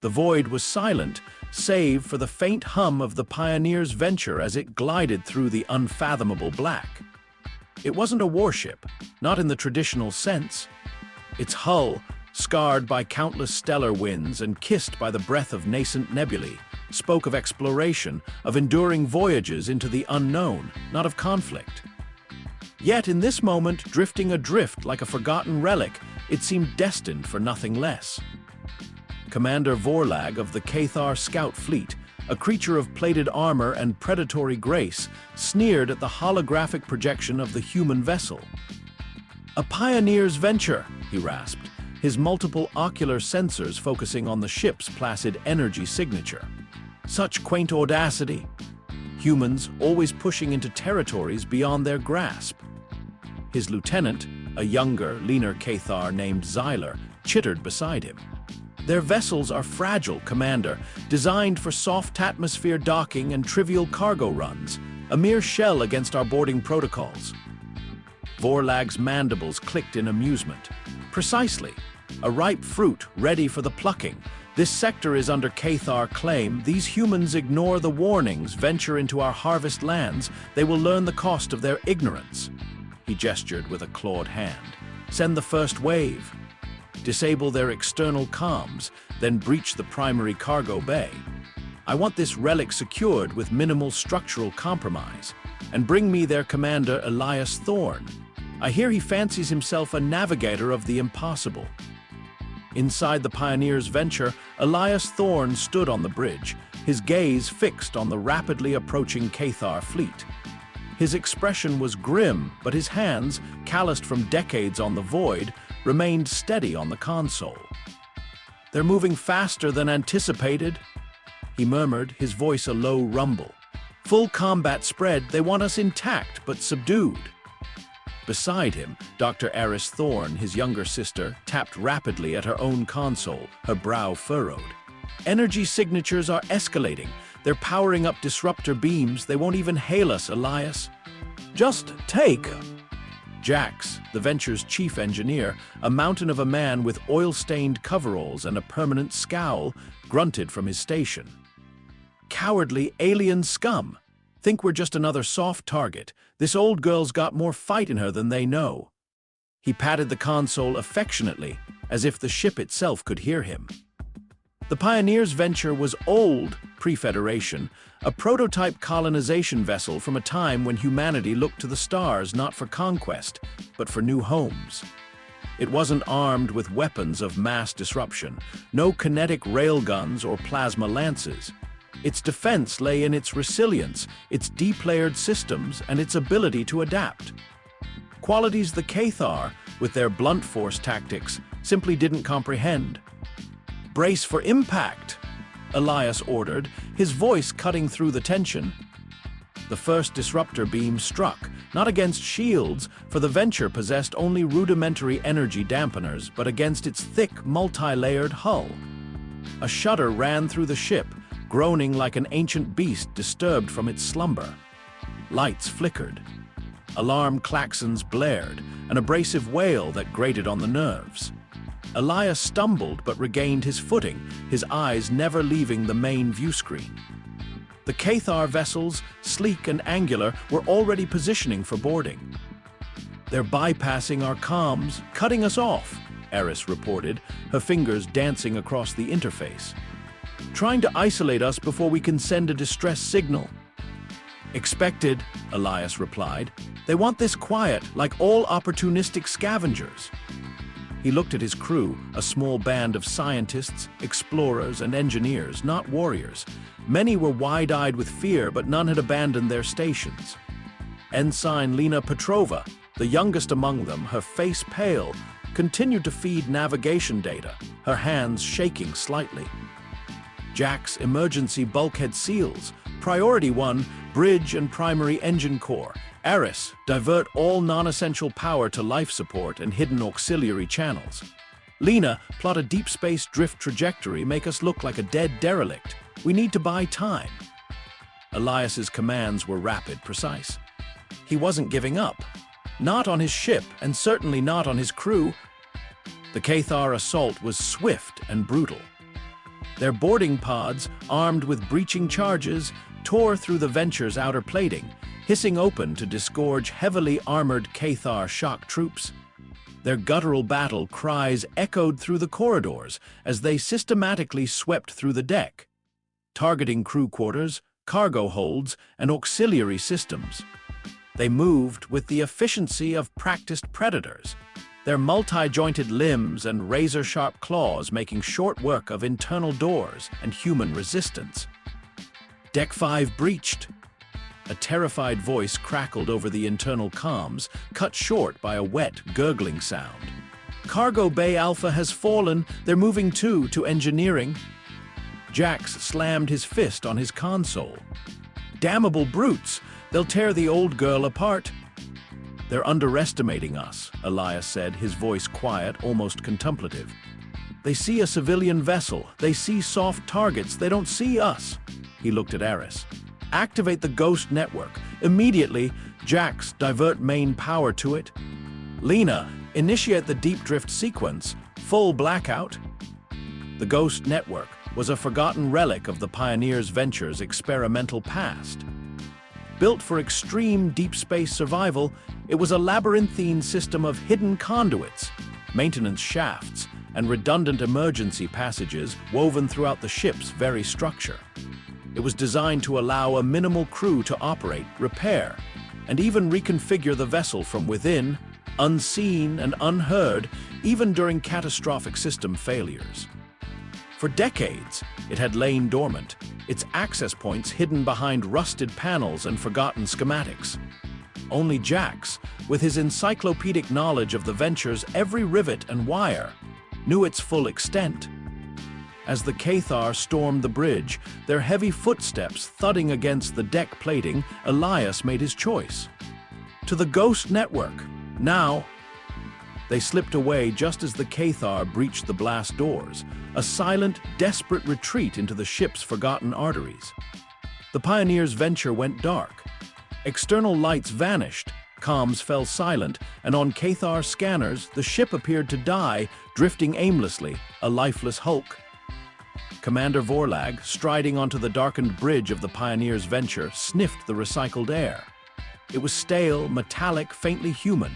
The void was silent, save for the faint hum of the Pioneer's venture as it glided through the unfathomable black. It wasn't a warship, not in the traditional sense. Its hull, scarred by countless stellar winds and kissed by the breath of nascent nebulae, spoke of exploration, of enduring voyages into the unknown, not of conflict. Yet in this moment, drifting adrift like a forgotten relic, it seemed destined for nothing less. Commander Vorlag of the Cathar Scout Fleet, a creature of plated armor and predatory grace, sneered at the holographic projection of the human vessel. "A pioneer's venture," he rasped, his multiple ocular sensors focusing on the ship's placid energy signature. Such quaint audacity. Humans always pushing into territories beyond their grasp. His lieutenant, a younger, leaner Cathar named Xyler, chittered beside him. "Their vessels are fragile, Commander, designed for soft atmosphere docking and trivial cargo runs, a mere shell against our boarding protocols." Vorlag's mandibles clicked in amusement. "Precisely. A ripe fruit ready for the plucking. This sector is under Cathar claim. These humans ignore the warnings, venture into our harvest lands. They will learn the cost of their ignorance." He gestured with a clawed hand. "Send the first wave. Disable their external comms, then breach the primary cargo bay. I want this relic secured with minimal structural compromise. And bring me their commander, Elias Thorne. I hear he fancies himself a navigator of the impossible." Inside the Pioneer's venture, Elias Thorne stood on the bridge, his gaze fixed on the rapidly approaching Cathar fleet. His expression was grim, but his hands, calloused from decades on the void, remained steady on the console. "They're moving faster than anticipated," he murmured, his voice a low rumble. "Full combat spread, they want us intact but subdued." Beside him, Dr. Eris Thorne, his younger sister, tapped rapidly at her own console, her brow furrowed. "Energy signatures are escalating. They're powering up disruptor beams. They won't even hail us, Elias." "Just take." Jax, the venture's chief engineer, a mountain of a man with oil-stained coveralls and a permanent scowl, grunted from his station. "Cowardly alien scum! Think we're just another soft target. This old girl's got more fight in her than they know." He patted the console affectionately, as if the ship itself could hear him. The Pioneer's venture was old, pre-Federation, a prototype colonization vessel from a time when humanity looked to the stars not for conquest, but for new homes. It wasn't armed with weapons of mass disruption, no kinetic railguns or plasma lances. Its defense lay in its resilience, its deep-layered systems, and its ability to adapt. Qualities the Cathar, with their blunt force tactics, simply didn't comprehend. "Brace for impact," Elias ordered, his voice cutting through the tension. The first disruptor beam struck, not against shields, for the venture possessed only rudimentary energy dampeners, but against its thick, multi-layered hull. A shudder ran through the ship, groaning like an ancient beast disturbed from its slumber. Lights flickered. Alarm klaxons blared, an abrasive wail that grated on the nerves. Elias stumbled but regained his footing, his eyes never leaving the main viewscreen. The Cathar vessels, sleek and angular, were already positioning for boarding. "They're bypassing our comms, cutting us off," Eris reported, her fingers dancing across the interface. "Trying to isolate us before we can send a distress signal." "Expected," Elias replied. "They want this quiet, like all opportunistic scavengers." He looked at his crew, a small band of scientists, explorers, and engineers, not warriors. Many were wide-eyed with fear, but none had abandoned their stations. Ensign Lena Petrova, the youngest among them, her face pale, continued to feed navigation data, her hands shaking slightly. Jack's emergency bulkhead seals. Priority 1, bridge and primary engine core. Eris, divert all non-essential power to life support and hidden auxiliary channels. Lena, plot a deep space drift trajectory, make us look like a dead derelict. We need to buy time. Elias's commands were rapid, precise. He wasn't giving up. Not on his ship, and certainly not on his crew. The Cathar assault was swift and brutal. Their boarding pods, armed with breaching charges, tore through the Venture's outer plating, hissing open to disgorge heavily armored Cathar shock troops. Their guttural battle cries echoed through the corridors as they systematically swept through the deck, targeting crew quarters, cargo holds, and auxiliary systems. They moved with the efficiency of practiced predators, their multi-jointed limbs and razor-sharp claws making short work of internal doors and human resistance. Deck 5 breached. A terrified voice crackled over the internal comms, cut short by a wet, gurgling sound. Cargo Bay Alpha has fallen. They're moving to engineering. Jax slammed his fist on his console. Damnable brutes! They'll tear the old girl apart. They're underestimating us, Elias said, his voice quiet, almost contemplative. They see a civilian vessel. They see soft targets. They don't see us. He looked at Eris. Activate the Ghost Network. Immediately, Jax, divert main power to it. Lena, initiate the deep drift sequence. Full blackout. The Ghost Network was a forgotten relic of the Pioneers' Venture's experimental past. Built for extreme deep space survival, it was a labyrinthine system of hidden conduits, maintenance shafts, and redundant emergency passages woven throughout the ship's very structure. It was designed to allow a minimal crew to operate, repair, and even reconfigure the vessel from within, unseen and unheard, even during catastrophic system failures. For decades, it had lain dormant, its access points hidden behind rusted panels and forgotten schematics. Only Jax, with his encyclopedic knowledge of the Venture's every rivet and wire, knew its full extent. As the Cathar stormed the bridge, their heavy footsteps thudding against the deck plating, Elias made his choice. To the Ghost Network, now! They slipped away just as the Cathar breached the blast doors, a silent, desperate retreat into the ship's forgotten arteries. The Pioneers' Venture went dark. External lights vanished, comms fell silent, and on Cathar scanners, the ship appeared to die, drifting aimlessly, a lifeless hulk. Commander Vorlag, striding onto the darkened bridge of the Pioneers' Venture, sniffed the recycled air. It was stale, metallic, faintly human.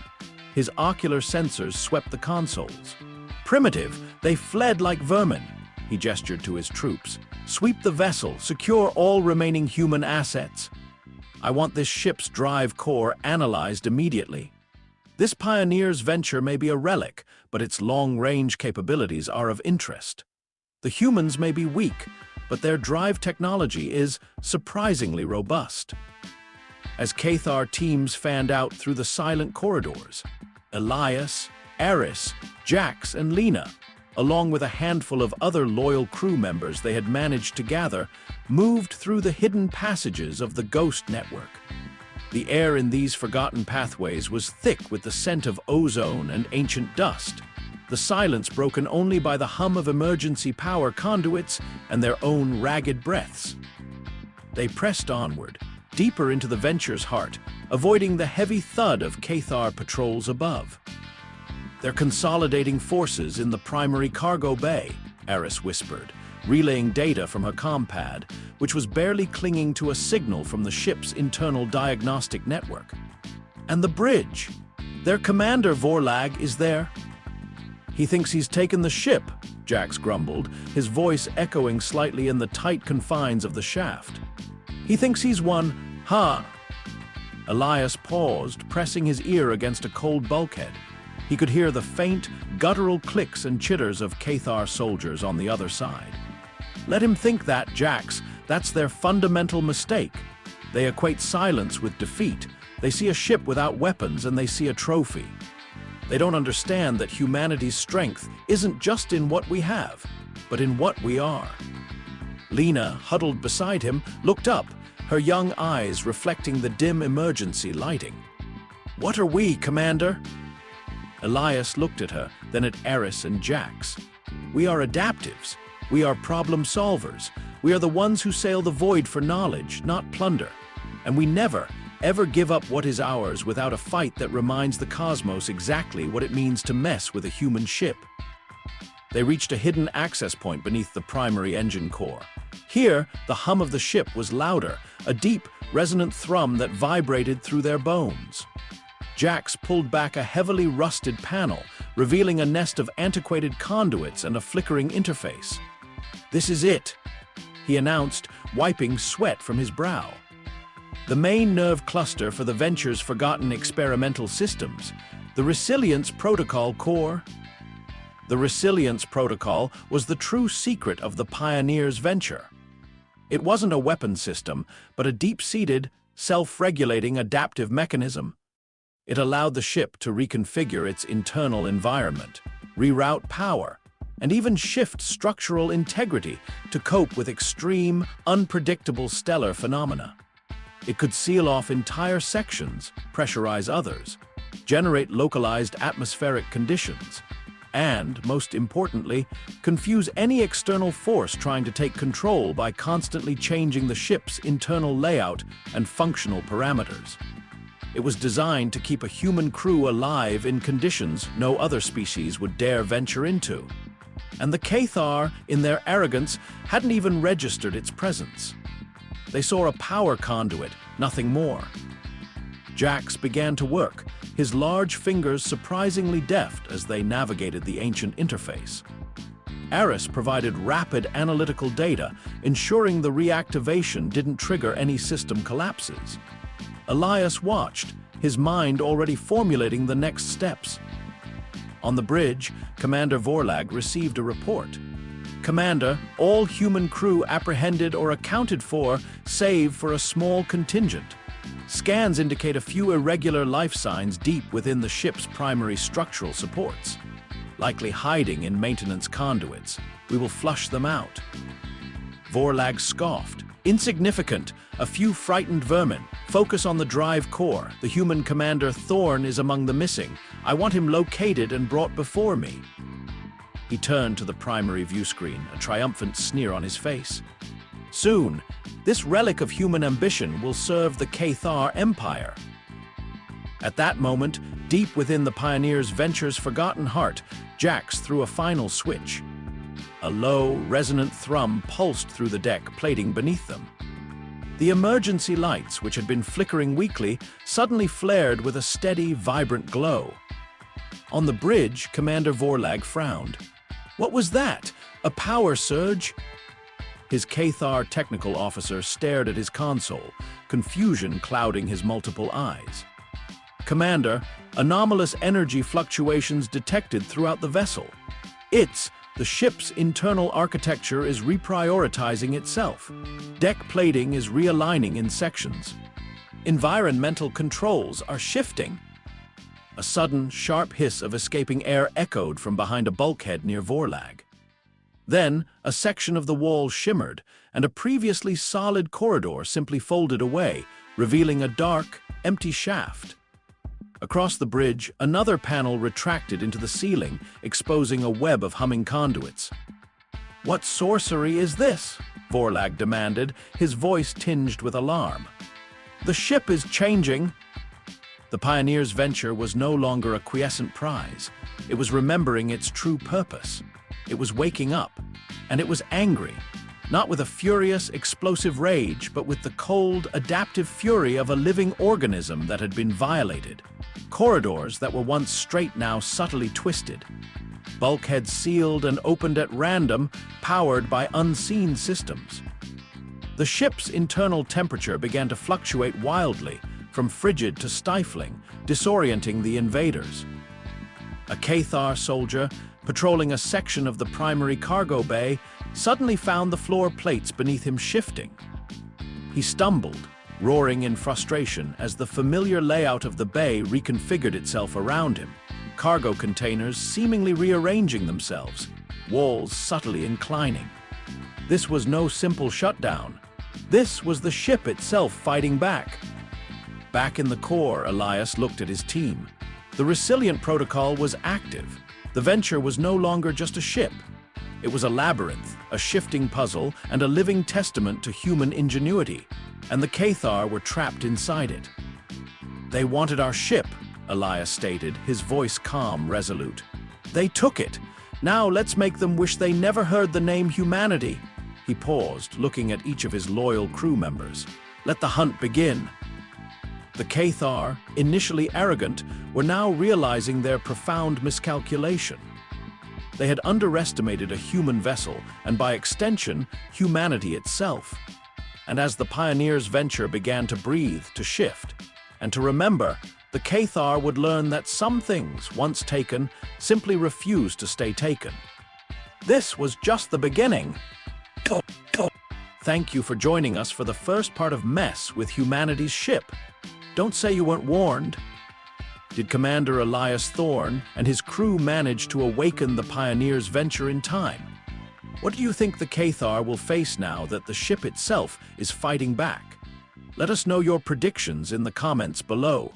His ocular sensors swept the consoles. Primitive, they fled like vermin. He gestured to his troops. Sweep the vessel, secure all remaining human assets. I want this ship's drive core analyzed immediately. This Pioneer's Venture may be a relic, but its long-range capabilities are of interest. The humans may be weak, but their drive technology is surprisingly robust. As Cathar teams fanned out through the silent corridors, Elias, Eris, Jax, and Lena, along with a handful of other loyal crew members they had managed to gather, moved through the hidden passages of the Ghost Network. The air in these forgotten pathways was thick with the scent of ozone and ancient dust, the silence broken only by the hum of emergency power conduits and their own ragged breaths. They pressed onward, deeper into the Venture's heart, avoiding the heavy thud of Cathar patrols above. They're consolidating forces in the primary cargo bay, Eris whispered, relaying data from her compad, which was barely clinging to a signal from the ship's internal diagnostic network. And the bridge. Their commander, Vorlag, is there. He thinks he's taken the ship, Jax grumbled, his voice echoing slightly in the tight confines of the shaft. He thinks he's won, huh? Elias paused, pressing his ear against a cold bulkhead. He could hear the faint, guttural clicks and chitters of Cathar soldiers on the other side. Let him think that, Jax. That's their fundamental mistake. They equate silence with defeat. They see a ship without weapons and they see a trophy. They don't understand that humanity's strength isn't just in what we have, but in what we are. Lena, huddled beside him, looked up, her young eyes reflecting the dim emergency lighting. What are we, Commander? Elias looked at her, then at Eris and Jax. We are adaptives. We are problem solvers. We are the ones who sail the void for knowledge, not plunder. And we never, ever give up what is ours without a fight that reminds the cosmos exactly what it means to mess with a human ship. They reached a hidden access point beneath the primary engine core. Here, the hum of the ship was louder, a deep, resonant thrum that vibrated through their bones. Jax pulled back a heavily rusted panel, revealing a nest of antiquated conduits and a flickering interface. "This is it," he announced, wiping sweat from his brow. The main nerve cluster for the Venture's forgotten experimental systems, the Resilience Protocol core. The Resilience Protocol was the true secret of the Pioneer's venture. It wasn't a weapon system, but a deep-seated, self-regulating adaptive mechanism. It allowed the ship to reconfigure its internal environment, reroute power, and even shift structural integrity to cope with extreme, unpredictable stellar phenomena. It could seal off entire sections, pressurize others, generate localized atmospheric conditions, and, most importantly, confuse any external force trying to take control by constantly changing the ship's internal layout and functional parameters. It was designed to keep a human crew alive in conditions no other species would dare venture into. And the Cathar, in their arrogance, hadn't even registered its presence. They saw a power conduit, nothing more. Jax began to work, his large fingers surprisingly deft as they navigated the ancient interface. Aris provided rapid analytical data, ensuring the reactivation didn't trigger any system collapses. Elias watched, his mind already formulating the next steps. On the bridge, Commander Vorlag received a report. "Commander, all human crew apprehended or accounted for, save for a small contingent. Scans indicate a few irregular life signs deep within the ship's primary structural supports, likely hiding in maintenance conduits. We will flush them out." Vorlag scoffed. "Insignificant, a few frightened vermin. Focus on the drive core. The human commander Thorn is among the missing. I want him located and brought before me." He turned to the primary view screen, a triumphant sneer on his face. "Soon, this relic of human ambition will serve the Cathar Empire." At that moment, deep within the Pioneer's venture's forgotten heart, Jax threw a final switch. A low, resonant thrum pulsed through the deck plating beneath them. The emergency lights, which had been flickering weakly, suddenly flared with a steady, vibrant glow. On the bridge, Commander Vorlag frowned. "What was that? A power surge?" His Cathar technical officer stared at his console, confusion clouding his multiple eyes. "Commander, anomalous energy fluctuations detected throughout the vessel. The ship's internal architecture is reprioritizing itself. Deck plating is realigning in sections. Environmental controls are shifting." A sudden, sharp hiss of escaping air echoed from behind a bulkhead near Vorlag. Then, a section of the wall shimmered, and a previously solid corridor simply folded away, revealing a dark, empty shaft. Across the bridge, another panel retracted into the ceiling, exposing a web of humming conduits. "What sorcery is this?" Vorlag demanded, his voice tinged with alarm. "The ship is changing." The Pioneer's venture was no longer a quiescent prize. It was remembering its true purpose. It was waking up, and it was angry, not with a furious, explosive rage, but with the cold, adaptive fury of a living organism that had been violated. Corridors that were once straight now subtly twisted. Bulkheads sealed and opened at random, powered by unseen systems. The ship's internal temperature began to fluctuate wildly, from frigid to stifling, disorienting the invaders. A Cathar soldier, patrolling a section of the primary cargo bay, suddenly found the floor plates beneath him shifting. He stumbled, roaring in frustration as the familiar layout of the bay reconfigured itself around him, cargo containers seemingly rearranging themselves, walls subtly inclining. This was no simple shutdown. This was the ship itself fighting back. Back in the core, Elias looked at his team. The Resilient Protocol was active. The venture was no longer just a ship. It was a labyrinth, a shifting puzzle, and a living testament to human ingenuity, and the Cathar were trapped inside it. "They wanted our ship," Elias stated, his voice calm, resolute. "They took it. Now let's make them wish they never heard the name humanity." He paused, looking at each of his loyal crew members. "Let the hunt begin." The Cathar, initially arrogant, were now realizing their profound miscalculation. They had underestimated a human vessel, and by extension, humanity itself. And as the Pioneer's venture began to breathe, to shift, and to remember, the Cathar would learn that some things, once taken, simply refuse to stay taken. This was just the beginning. Thank you for joining us for the first part of Mess with Humanity's ship. Don't say you weren't warned. Did Commander Elias Thorne and his crew manage to awaken the Pioneer's venture in time? What do you think the Cathar will face now that the ship itself is fighting back? Let us know your predictions in the comments below.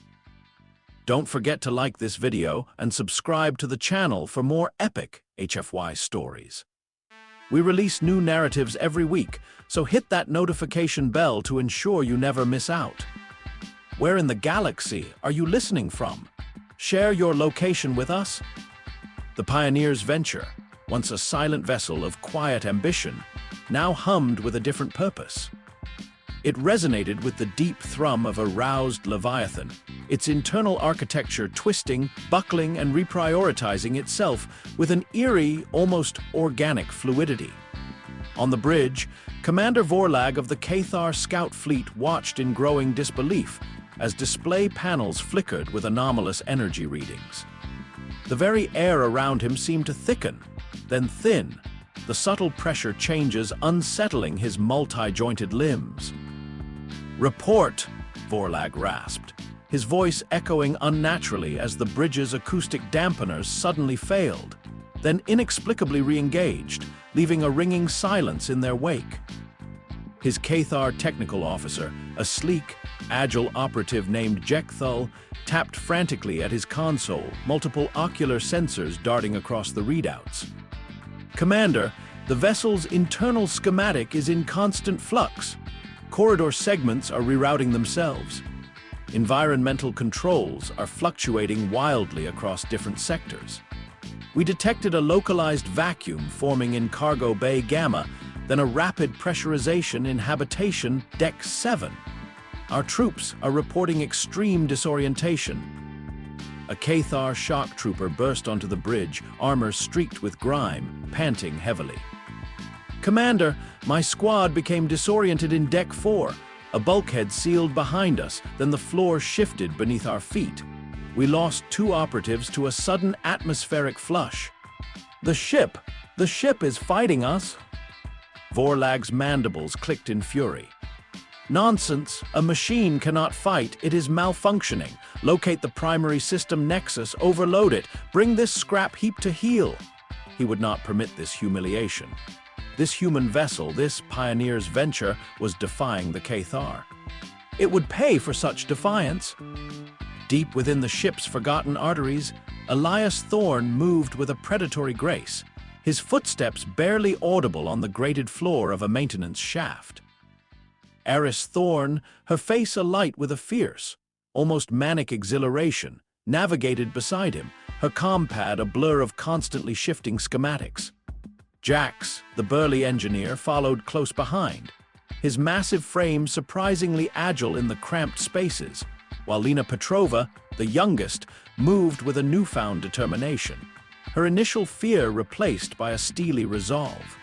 Don't forget to like this video and subscribe to the channel for more epic HFY stories. We release new narratives every week, so hit that notification bell to ensure you never miss out. Where in the galaxy are you listening from? Share your location with us. The Pioneer's venture, once a silent vessel of quiet ambition, now hummed with a different purpose. It resonated with the deep thrum of a roused Leviathan, its internal architecture twisting, buckling, and reprioritizing itself with an eerie, almost organic fluidity. On the bridge, Commander Vorlag of the Cathar Scout Fleet watched in growing disbelief as display panels flickered with anomalous energy readings. The very air around him seemed to thicken, then thin, the subtle pressure changes unsettling his multi-jointed limbs. "Report," Vorlag rasped, his voice echoing unnaturally as the bridge's acoustic dampeners suddenly failed, then inexplicably re-engaged, leaving a ringing silence in their wake. His Cathar technical officer, a sleek, agile operative named Jekthul, tapped frantically at his console, multiple ocular sensors darting across the readouts. "Commander, the vessel's internal schematic is in constant flux. Corridor segments are rerouting themselves. Environmental controls are fluctuating wildly across different sectors. We detected a localized vacuum forming in Cargo Bay Gamma, then a rapid pressurization in Habitation Deck 7. Our troops are reporting extreme disorientation." A Cathar shock trooper burst onto the bridge, armor streaked with grime, panting heavily. "Commander, my squad became disoriented in Deck 4. A bulkhead sealed behind us, then the floor shifted beneath our feet. We lost 2 operatives to a sudden atmospheric flush." The ship is fighting us." Vorlag's mandibles clicked in fury. "Nonsense! A machine cannot fight, it is malfunctioning. Locate the primary system nexus, overload it, bring this scrap heap to heel." He would not permit this humiliation. This human vessel, this Pioneer's venture, was defying the Cathar. It would pay for such defiance. Deep within the ship's forgotten arteries, Elias Thorne moved with a predatory grace, his footsteps barely audible on the grated floor of a maintenance shaft. Eris Thorne, her face alight with a fierce, almost manic exhilaration, navigated beside him, her compad a blur of constantly shifting schematics. Jax, the burly engineer, followed close behind, his massive frame surprisingly agile in the cramped spaces, while Lena Petrova, the youngest, moved with a newfound determination, her initial fear replaced by a steely resolve.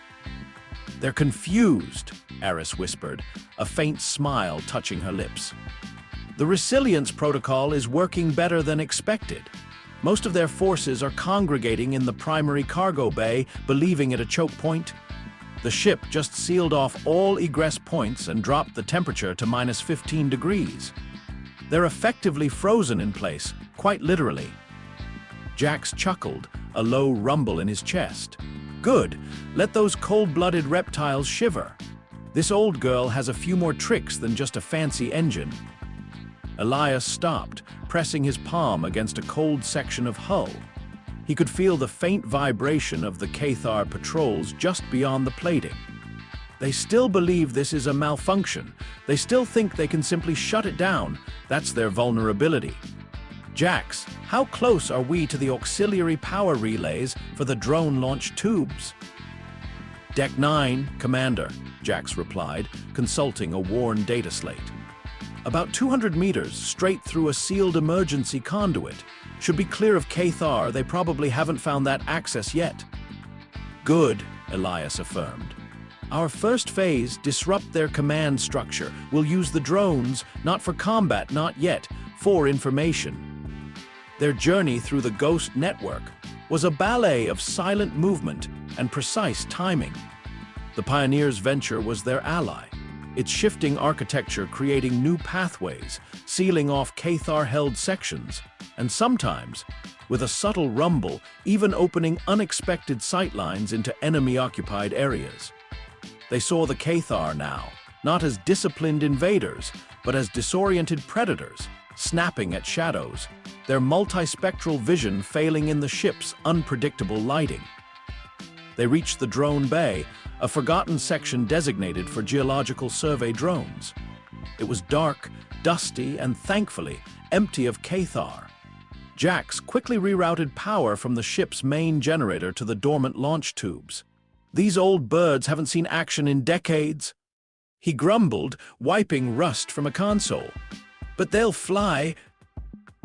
"They're confused," Eris whispered, a faint smile touching her lips. "The resilience protocol is working better than expected. Most of their forces are congregating in the primary cargo bay, believing it a choke point. The ship just sealed off all egress points and dropped the temperature to -15 degrees. They're effectively frozen in place, quite literally." Jax chuckled, a low rumble in his chest. "Good, let those cold-blooded reptiles shiver. This old girl has a few more tricks than just a fancy engine." Elias stopped, pressing his palm against a cold section of hull. He could feel the faint vibration of the Cathar patrols just beyond the plating. They still believe this is a malfunction. They still think they can simply shut it down. That's their vulnerability. Jax, how close are we to the auxiliary power relays for the drone launch tubes? Deck 9, Commander, Jax replied, consulting a worn data slate. About 200 meters straight through a sealed emergency conduit. Should be clear of Cathar, they probably haven't found that access yet. Good, Elias affirmed. Our first phase, disrupt their command structure. We'll use the drones, not for combat, not yet, for information. Their journey through the Ghost network was a ballet of silent movement and precise timing. The Pioneers' venture was their ally, its shifting architecture creating new pathways, sealing off Cathar-held sections, and sometimes, with a subtle rumble, even opening unexpected sightlines into enemy-occupied areas. They saw the Cathar now, not as disciplined invaders, but as disoriented predators, snapping at shadows, their multispectral vision failing in the ship's unpredictable lighting. They reached the drone bay, a forgotten section designated for geological survey drones. It was dark, dusty, and thankfully empty of Cathar. Jax quickly rerouted power from the ship's main generator to the dormant launch tubes. These old birds haven't seen action in decades. He grumbled, wiping rust from a console. But they'll fly.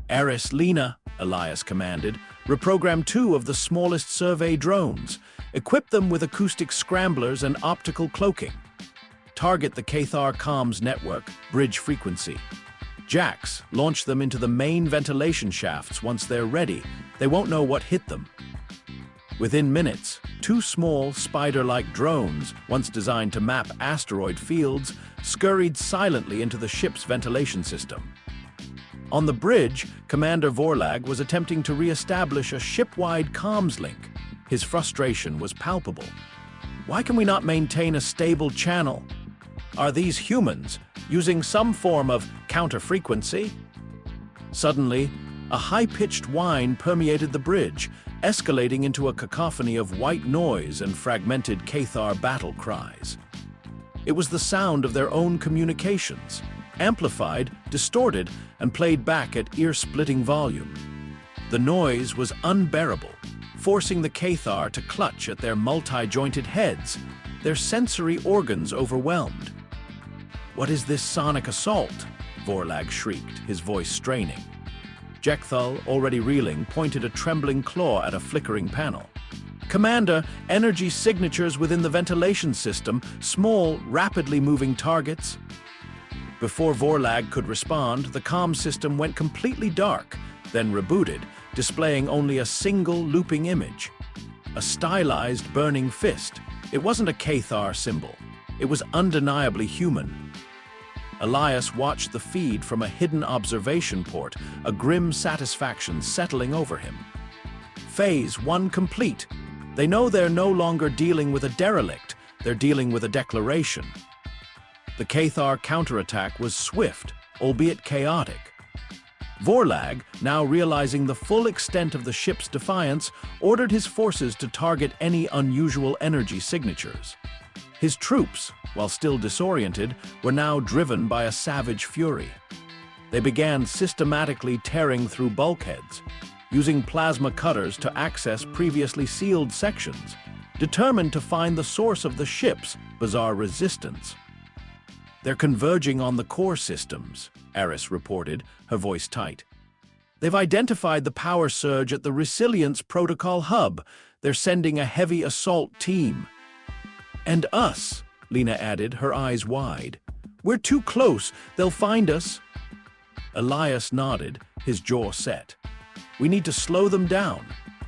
Eris, Lena, Elias commanded, reprogram 2 of the smallest survey drones. Equip them with acoustic scramblers and optical cloaking. Target the Cathar comms network, bridge frequency. Jax, launch them into the main ventilation shafts once they're ready. They won't know what hit them. Within minutes, 2 small, spider-like drones, once designed to map asteroid fields, scurried silently into the ship's ventilation system. On the bridge, Commander Vorlag was attempting to re-establish a ship-wide comms link. His frustration was palpable. Why can we not maintain a stable channel? Are these humans using some form of counter-frequency? Suddenly, a high-pitched whine permeated the bridge, escalating into a cacophony of white noise and fragmented Cathar battle cries. It was the sound of their own communications, amplified, distorted, and played back at ear-splitting volume. The noise was unbearable, forcing the Cathar to clutch at their multi-jointed heads, their sensory organs overwhelmed. "What is this sonic assault?" Vorlag shrieked, his voice straining. Jekthal, already reeling, pointed a trembling claw at a flickering panel. "Commander, energy signatures within the ventilation system, small, rapidly moving targets." Before Vorlag could respond, the comm system went completely dark, then rebooted, displaying only a single looping image. A stylized burning fist. It wasn't a Cathar symbol. It was undeniably human. Elias watched the feed from a hidden observation port, a grim satisfaction settling over him. Phase 1 complete. They know they're no longer dealing with a derelict, they're dealing with a declaration. The Cathar counterattack was swift, albeit chaotic. Vorlag, now realizing the full extent of the ship's defiance, ordered his forces to target any unusual energy signatures. His troops, while still disoriented, were now driven by a savage fury. They began systematically tearing through bulkheads, using plasma cutters to access previously sealed sections, determined to find the source of the ship's bizarre resistance. "They're converging on the core systems," Eris reported, her voice tight. "They've identified the power surge at the Resilience Protocol hub. They're sending a heavy assault team." "And us," Lena added, her eyes wide. "We're too close. They'll find us." Elias nodded, his jaw set. "We need to slow them down.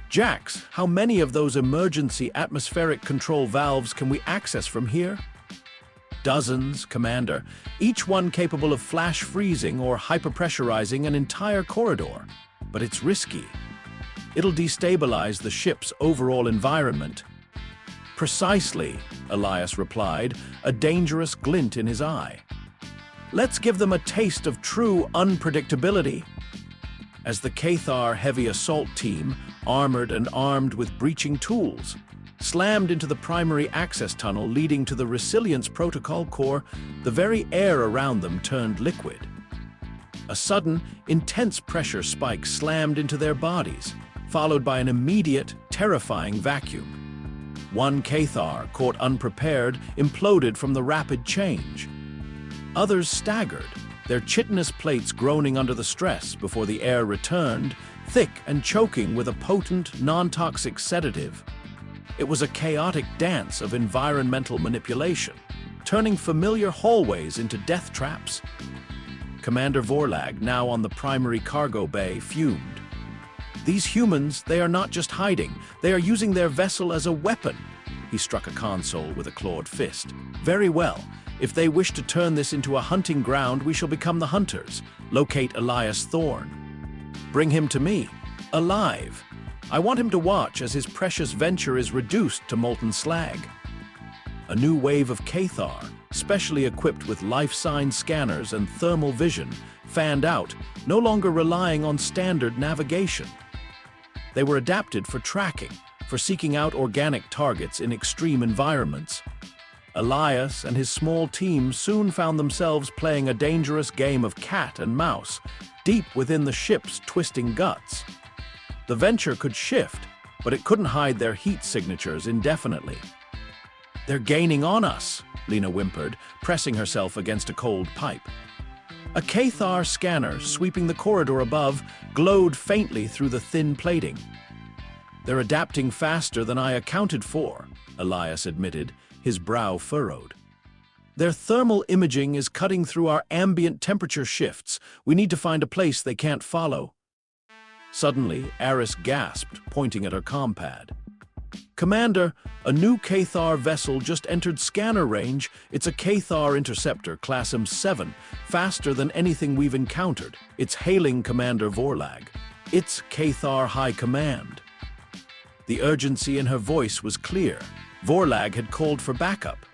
Jax, how many of those emergency atmospheric control valves can we access from here?" "Dozens, Commander, each one capable of flash freezing or hyperpressurizing an entire corridor. But it's risky. It'll destabilize the ship's overall environment." "Precisely," Elias replied, a dangerous glint in his eye. "Let's give them a taste of true unpredictability." As the Cathar heavy assault team, armored and armed with breaching tools, slammed into the primary access tunnel leading to the Resilience Protocol core, the very air around them turned liquid. A sudden, intense pressure spike slammed into their bodies, followed by an immediate, terrifying vacuum. One Cathar, caught unprepared, imploded from the rapid change. Others staggered, their chitinous plates groaning under the stress before the air returned, thick and choking with a potent, non-toxic sedative. It was a chaotic dance of environmental manipulation, turning familiar hallways into death traps. Commander Vorlag, now on the primary cargo bay, fumed. These humans, they are not just hiding, they are using their vessel as a weapon. He struck a console with a clawed fist. Very well. If they wish to turn this into a hunting ground, we shall become the hunters. Locate Elias Thorne. Bring him to me, alive. I want him to watch as his precious venture is reduced to molten slag. A new wave of Cathar, specially equipped with life sign scanners and thermal vision, fanned out, no longer relying on standard navigation. They were adapted for tracking, for seeking out organic targets in extreme environments. Elias and his small team soon found themselves playing a dangerous game of cat and mouse, deep within the ship's twisting guts. The venture could shift, but it couldn't hide their heat signatures indefinitely. "They're gaining on us," Lena whimpered, pressing herself against a cold pipe. A Cathar scanner sweeping the corridor above glowed faintly through the thin plating. "They're adapting faster than I accounted for," Elias admitted, his brow furrowed. "Their thermal imaging is cutting through our ambient temperature shifts. We need to find a place they can't follow." Suddenly, Aris gasped, pointing at her compad. "Commander, a new Cathar vessel just entered scanner range. It's a Cathar interceptor, class M7, faster than anything we've encountered. It's hailing Commander Vorlag. It's Cathar High Command." The urgency in her voice was clear. Vorlag had called for backup.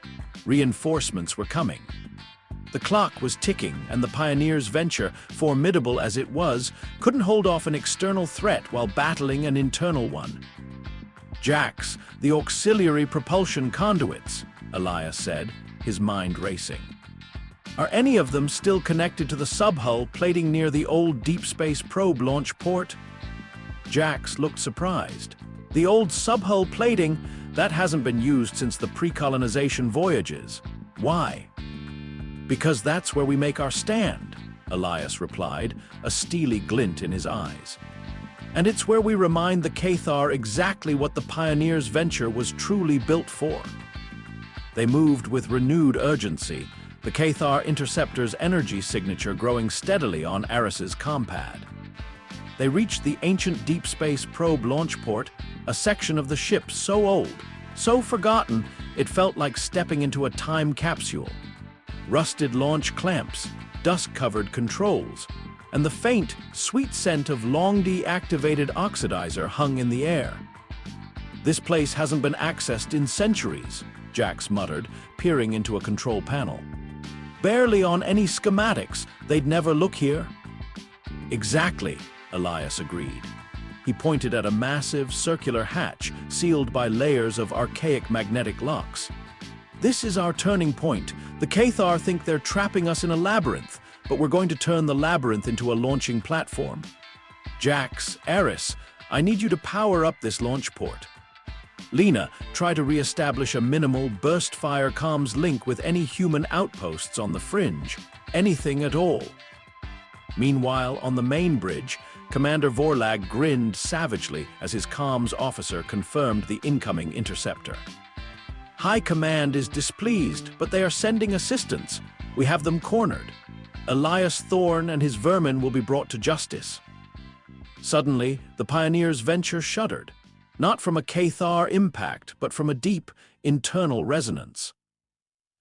Reinforcements were coming. The clock was ticking, and the Pioneer's venture, formidable as it was, couldn't hold off an external threat while battling an internal one. "Jax, the auxiliary propulsion conduits," Elias said, his mind racing. "Are any of them still connected to the subhull plating near the old Deep Space Probe launch port?" Jax looked surprised. "The old subhull plating? That hasn't been used since the pre-colonization voyages. Why?" "Because that's where we make our stand," Elias replied, a steely glint in his eyes. "And it's where we remind the Cathar exactly what the Pioneer's venture was truly built for." They moved with renewed urgency, the Cathar interceptor's energy signature growing steadily on Aris's compad. They reached the ancient Deep Space Probe launch port, a section of the ship so old, so forgotten, it felt like stepping into a time capsule. Rusted launch clamps, dust-covered controls, and the faint, sweet scent of long-deactivated oxidizer hung in the air. "This place hasn't been accessed in centuries," Jax muttered, peering into a control panel. "Barely on any schematics. They'd never look here." "Exactly," Elias agreed. He pointed at a massive, circular hatch sealed by layers of archaic magnetic locks. "This is our turning point. The Cathar think they're trapping us in a labyrinth, but we're going to turn the labyrinth into a launching platform. Jax, Aris, I need you to power up this launch port. Lena, try to re-establish a minimal burst-fire comms link with any human outposts on the fringe. Anything at all." Meanwhile, on the main bridge, Commander Vorlag grinned savagely as his comms officer confirmed the incoming interceptor. "High Command is displeased, but they are sending assistance. We have them cornered. Elias Thorne and his vermin will be brought to justice." Suddenly, the Pioneer's venture shuddered, not from a Cathar impact, but from a deep, internal resonance.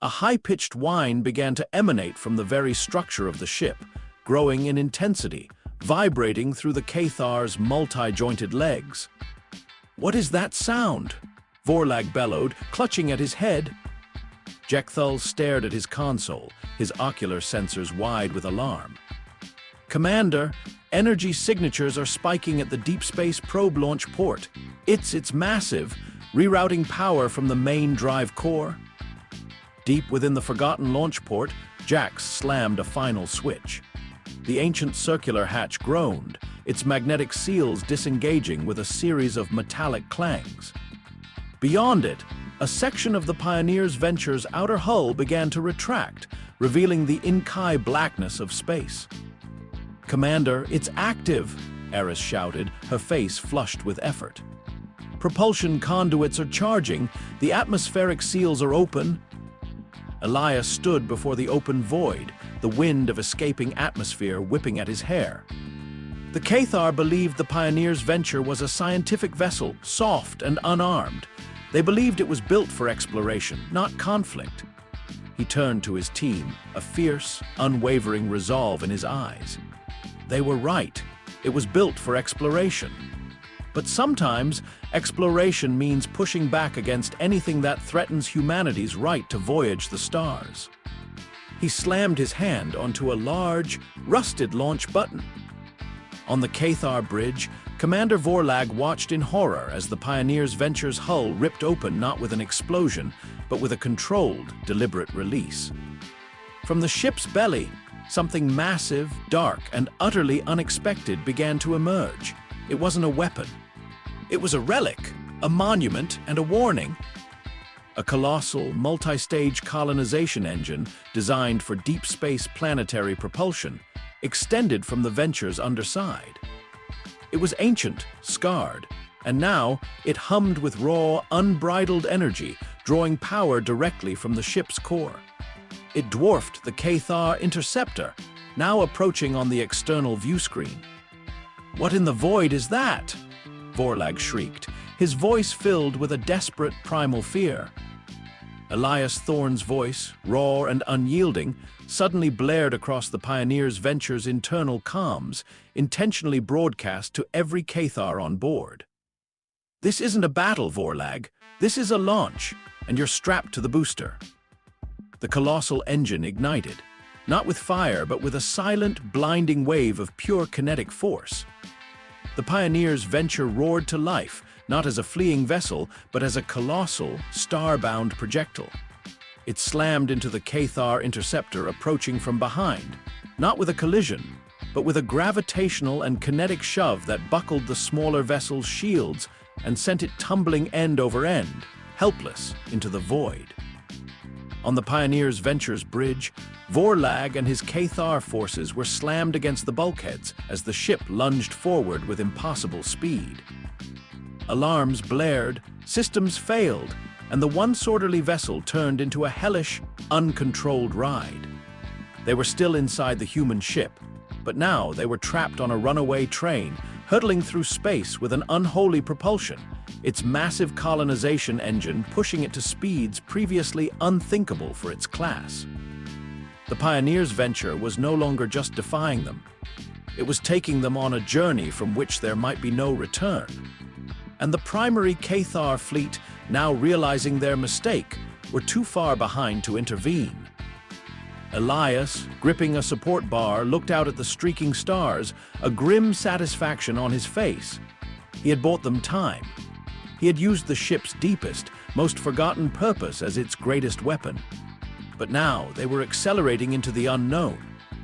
A high-pitched whine began to emanate from the very structure of the ship, growing in intensity, vibrating through the Cathar's multi-jointed legs. "What is that sound?" Vorlag bellowed, clutching at his head. Jekthul stared at his console, his ocular sensors wide with alarm. "Commander, energy signatures are spiking at the Deep Space Probe launch port. It's massive, rerouting power from the main drive core." Deep within the forgotten launch port, Jax slammed a final switch. The ancient circular hatch groaned, its magnetic seals disengaging with a series of metallic clangs. Beyond it, a section of the Pioneer's Venture's outer hull began to retract, revealing the inky blackness of space. "Commander, it's active!" Eris shouted, her face flushed with effort. "Propulsion conduits are charging, the atmospheric seals are open." Elias stood before the open void, the wind of escaping atmosphere whipping at his hair. The Cathar believed the Pioneer's Venture was a scientific vessel, soft and unarmed. They believed it was built for exploration, not conflict. He turned to his team, a fierce, unwavering resolve in his eyes. They were right. It was built for exploration. But sometimes, exploration means pushing back against anything that threatens humanity's right to voyage the stars. He slammed his hand onto a large, rusted launch button. On the Cathar bridge, Commander Vorlag watched in horror as the Pioneer's Venture's hull ripped open not with an explosion, but with a controlled, deliberate release. From the ship's belly, something massive, dark, and utterly unexpected began to emerge. It wasn't a weapon. It was a relic, a monument, and a warning. A colossal, multi-stage colonization engine designed for deep space planetary propulsion extended from the Venture's underside. It was ancient, scarred, and now it hummed with raw, unbridled energy, drawing power directly from the ship's core. It dwarfed the Cathar interceptor, now approaching on the external view screen. "What in the void is that?" Vorlag shrieked, his voice filled with a desperate primal fear. Elias Thorne's voice, raw and unyielding, suddenly blared across the Pioneer's Venture's internal comms, intentionally broadcast to every Cathar on board. "This isn't a battle, Vorlag. This is a launch, and you're strapped to the booster." The colossal engine ignited, not with fire, but with a silent, blinding wave of pure kinetic force. The Pioneer's Venture roared to life, not as a fleeing vessel, but as a colossal, star-bound projectile. It slammed into the Cathar interceptor approaching from behind, not with a collision, but with a gravitational and kinetic shove that buckled the smaller vessel's shields and sent it tumbling end over end, helpless, into the void. On the Pioneer's Venture's bridge, Vorlag and his Cathar forces were slammed against the bulkheads as the ship lunged forward with impossible speed. Alarms blared, systems failed, and the once orderly vessel turned into a hellish, uncontrolled ride. They were still inside the human ship, but now they were trapped on a runaway train, hurtling through space with an unholy propulsion, its massive colonization engine pushing it to speeds previously unthinkable for its class. The Pioneer's Venture was no longer just defying them. It was taking them on a journey from which there might be no return. And the primary Cathar fleet, now realizing their mistake, were too far behind to intervene. Elias, gripping a support bar, looked out at the streaking stars, a grim satisfaction on his face. He had bought them time. He had used the ship's deepest, most forgotten purpose as its greatest weapon. But now they were accelerating into the unknown,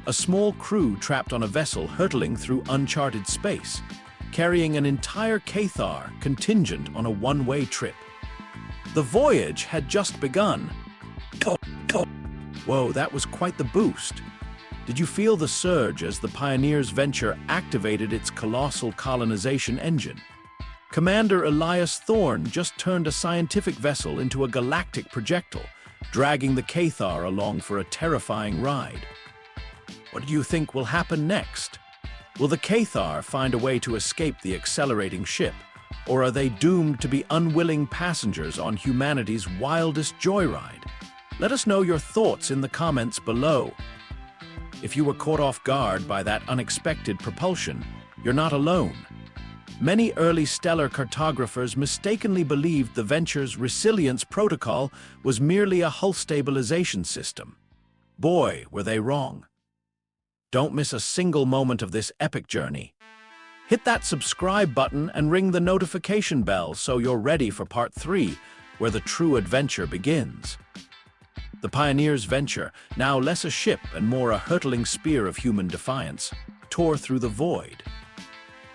a small crew trapped on a vessel hurtling through uncharted space, carrying an entire Cathar contingent on a one-way trip. The voyage had just begun. Whoa, that was quite the boost. Did you feel the surge as the Pioneer's Venture activated its colossal colonization engine? Commander Elias Thorne just turned a scientific vessel into a galactic projectile, dragging the Cathar along for a terrifying ride. What do you think will happen next? Will the Cathar find a way to escape the accelerating ship, or are they doomed to be unwilling passengers on humanity's wildest joyride? Let us know your thoughts in the comments below. If you were caught off guard by that unexpected propulsion, you're not alone. Many early stellar cartographers mistakenly believed the Venture's resilience protocol was merely a hull stabilization system. Boy, were they wrong. Don't miss a single moment of this epic journey. Hit that subscribe button and ring the notification bell so you're ready for part 3, where the true adventure begins. The Pioneer's venture, now less a ship and more a hurtling spear of human defiance, tore through the void.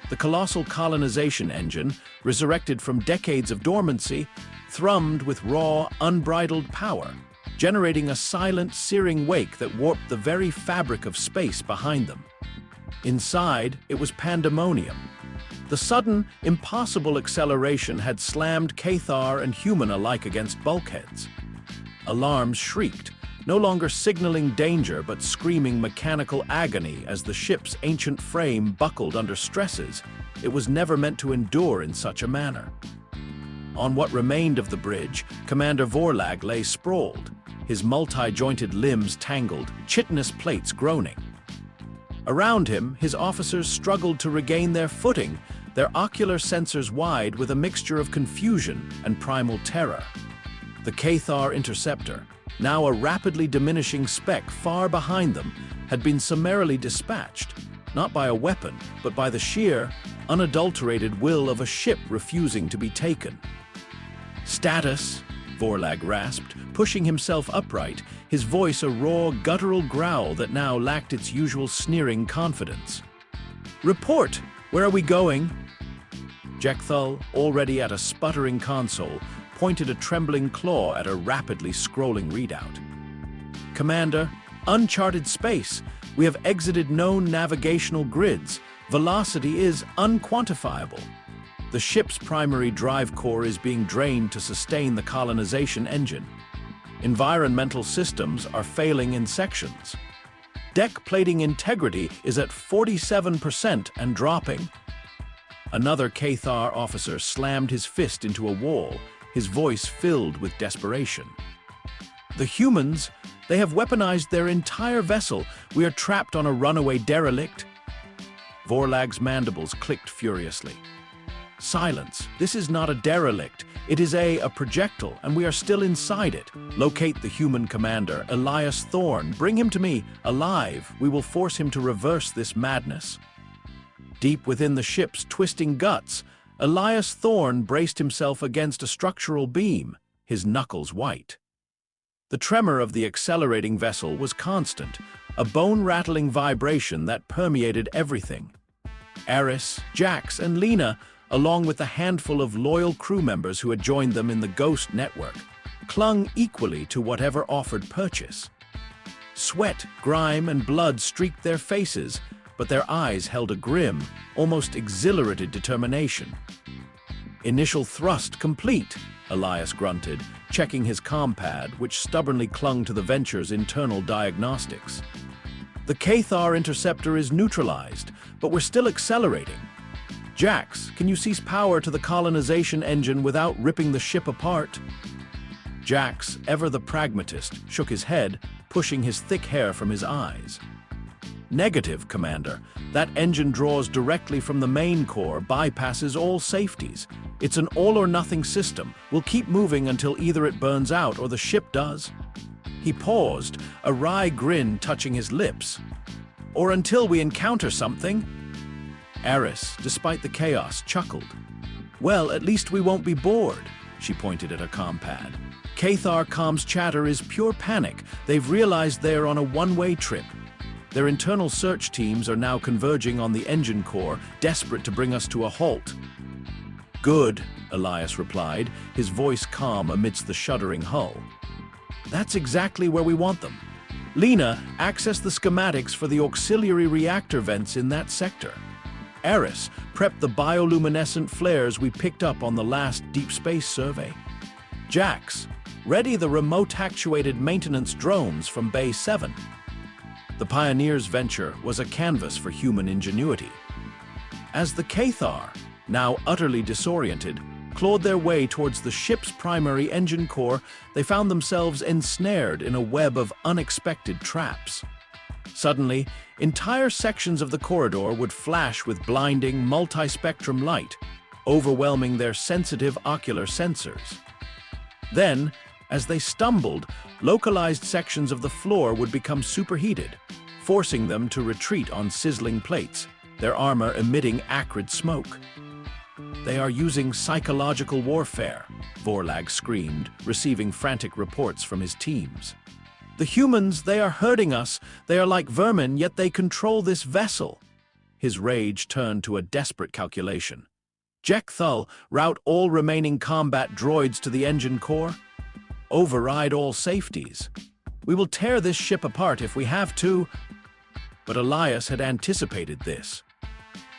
The colossal colonization engine, resurrected from decades of dormancy, thrummed with raw, unbridled power, generating a silent, searing wake that warped the very fabric of space behind them. Inside, it was pandemonium. The sudden, impossible acceleration had slammed Cathar and human alike against bulkheads. Alarms shrieked, no longer signaling danger but screaming mechanical agony as the ship's ancient frame buckled under stresses it was never meant to endure in such a manner. On what remained of the bridge, Commander Vorlag lay sprawled, his multi-jointed limbs tangled, chitinous plates groaning. Around him, his officers struggled to regain their footing, their ocular sensors wide with a mixture of confusion and primal terror. The Cathar interceptor, now a rapidly diminishing speck far behind them, had been summarily dispatched, not by a weapon, but by the sheer, unadulterated will of a ship refusing to be taken. "Status," Vorlag rasped, pushing himself upright, his voice a raw, guttural growl that now lacked its usual sneering confidence. "Report! Where are we going?" Jekthul, already at a sputtering console, pointed a trembling claw at a rapidly scrolling readout. "Commander, uncharted space. We have exited known navigational grids. Velocity is unquantifiable. The ship's primary drive core is being drained to sustain the colonization engine. Environmental systems are failing in sections. Deck plating integrity is at 47% and dropping." Another Cathar officer slammed his fist into a wall, his voice filled with desperation. "The humans, they have weaponized their entire vessel. We are trapped on a runaway derelict." Vorlag's mandibles clicked furiously. "Silence. This is not a derelict. It is a projectile, and we are still inside it. Locate the human commander, Elias Thorne. Bring him to me, alive. We will force him to reverse this madness." Deep within the ship's twisting guts, Elias Thorne braced himself against a structural beam, his knuckles white. The tremor of the accelerating vessel was constant, a bone-rattling vibration that permeated everything. Eris, Jax, and Lena, along with the handful of loyal crew members who had joined them in the Ghost network, clung equally to whatever offered purchase. Sweat, grime, and blood streaked their faces, but their eyes held a grim, almost exhilarated determination. "Initial thrust complete," Elias grunted, checking his compad, which stubbornly clung to the Venture's internal diagnostics. "The Cathar interceptor is neutralized, but we're still accelerating. Jax, can you cease power to the colonization engine without ripping the ship apart?" Jax, ever the pragmatist, shook his head, pushing his thick hair from his eyes. "Negative, Commander. That engine draws directly from the main core, bypasses all safeties. It's an all-or-nothing system. We'll keep moving until either it burns out or the ship does." He paused, a wry grin touching his lips. "Or until we encounter something?" Eris, despite the chaos, chuckled. "Well, at least we won't be bored," she pointed at her compad. "Cathar comms chatter is pure panic. They've realized they're on a one-way trip. Their internal search teams are now converging on the engine core, desperate to bring us to a halt." "Good," Elias replied, his voice calm amidst the shuddering hull. "That's exactly where we want them. Lena, access the schematics for the auxiliary reactor vents in that sector. Eris, prep the bioluminescent flares we picked up on the last deep space survey. Jax, ready the remote-actuated maintenance drones from Bay 7. The Pioneer's venture was a canvas for human ingenuity. As the Cathar, now utterly disoriented, clawed their way towards the ship's primary engine core, they found themselves ensnared in a web of unexpected traps. Suddenly, entire sections of the corridor would flash with blinding, multi-spectrum light, overwhelming their sensitive ocular sensors. Then, as they stumbled, localized sections of the floor would become superheated, forcing them to retreat on sizzling plates, their armor emitting acrid smoke. They are using psychological warfare, Vorlag screamed, receiving frantic reports from his teams. The humans, they are hurting us. They are like vermin, yet they control this vessel. His rage turned to a desperate calculation. Jekthul, route all remaining combat droids to the engine core. Override all safeties. We will tear this ship apart if we have to. But Elias had anticipated this.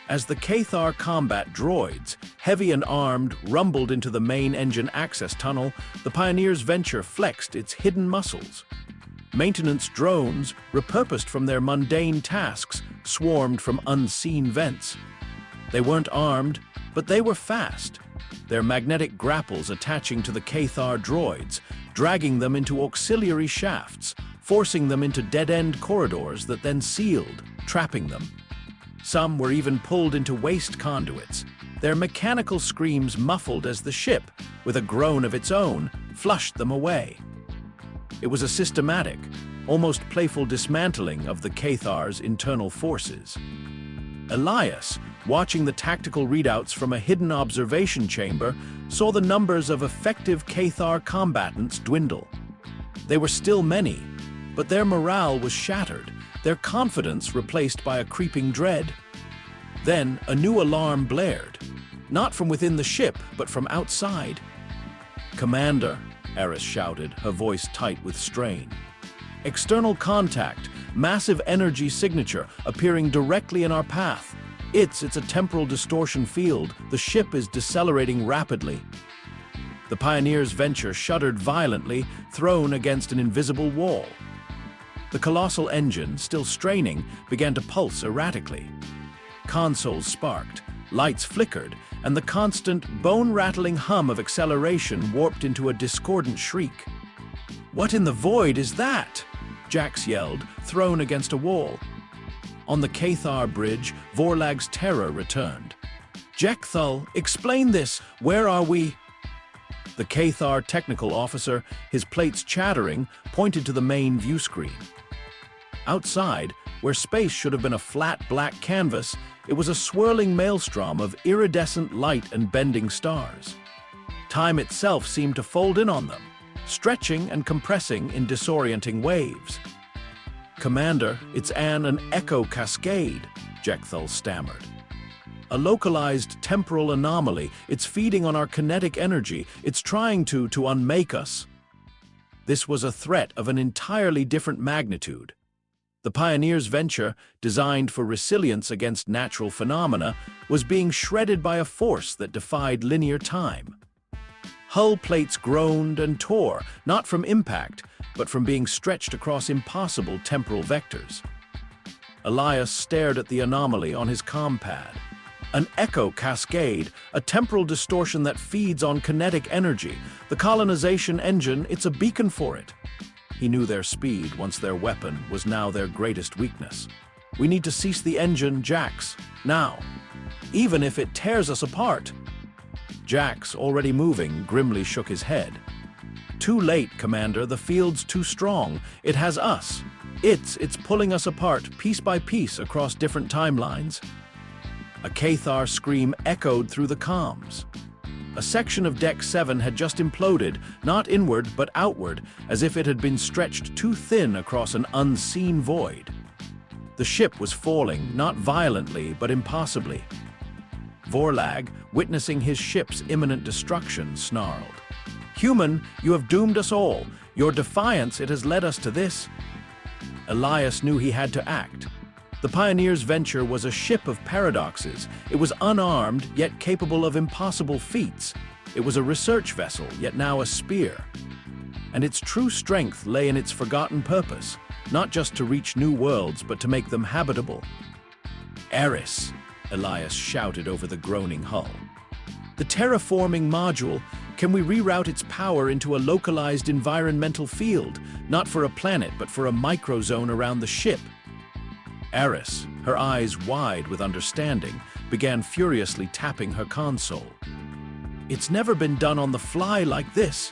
As the Cathar combat droids, heavy and armed, rumbled into the main engine access tunnel, the Pioneer's Venture flexed its hidden muscles. Maintenance drones, repurposed from their mundane tasks, swarmed from unseen vents. They weren't armed, but they were fast, their magnetic grapples attaching to the Cathar droids, dragging them into auxiliary shafts, forcing them into dead-end corridors that then sealed, trapping them. Some were even pulled into waste conduits, their mechanical screams muffled as the ship, with a groan of its own, flushed them away. It was a systematic, almost playful dismantling of the Cathar's internal forces. Elias, watching the tactical readouts from a hidden observation chamber, saw the numbers of effective Cathar combatants dwindle. They were still many, but their morale was shattered, their confidence replaced by a creeping dread. Then a new alarm blared, not from within the ship, but from outside. "Commander," Eris shouted, her voice tight with strain. "External contact, massive energy signature appearing directly in our path. It's a temporal distortion field. The ship is decelerating rapidly." The Pioneer's Venture shuddered violently, thrown against an invisible wall. The colossal engine, still straining, began to pulse erratically. Consoles sparked, lights flickered, and the constant, bone-rattling hum of acceleration warped into a discordant shriek. "What in the void is that?" Jax yelled, thrown against a wall. On the Cathar bridge, Vorlag's terror returned. "Jekthul, explain this! Where are we?" The Cathar technical officer, his plates chattering, pointed to the main view screen. Outside, where space should have been a flat black canvas, it was a swirling maelstrom of iridescent light and bending stars. Time itself seemed to fold in on them, stretching and compressing in disorienting waves. "Commander, it's an echo cascade," Jekthul stammered. "A localized temporal anomaly. It's feeding on our kinetic energy. It's trying to unmake us." This was a threat of an entirely different magnitude. The Pioneer's Venture, designed for resilience against natural phenomena, was being shredded by a force that defied linear time. Hull plates groaned and tore, not from impact, but from being stretched across impossible temporal vectors. Elias stared at the anomaly on his compad. An echo cascade, a temporal distortion that feeds on kinetic energy. The colonization engine, it's a beacon for it. He knew their speed, once their weapon, was now their greatest weakness. "We need to cease the engine, Jax, now. Even if it tears us apart." Jax, already moving, grimly shook his head. "Too late, Commander. The field's too strong. It has us. It's pulling us apart, piece by piece, across different timelines." A Cathar scream echoed through the comms. A section of Deck 7 had just imploded, not inward but outward, as if it had been stretched too thin across an unseen void. The ship was falling, not violently, but impossibly. Vorlag, witnessing his ship's imminent destruction, snarled. "Human, you have doomed us all. Your defiance, it has led us to this." Elias knew he had to act. The Pioneer's Venture was a ship of paradoxes. It was unarmed, yet capable of impossible feats. It was a research vessel, yet now a spear. And its true strength lay in its forgotten purpose, not just to reach new worlds, but to make them habitable. "Eris," Elias shouted over the groaning hull. "The terraforming module, can we reroute its power into a localized environmental field, not for a planet, but for a microzone around the ship?" Eris, her eyes wide with understanding, began furiously tapping her console. "It's never been done on the fly like this.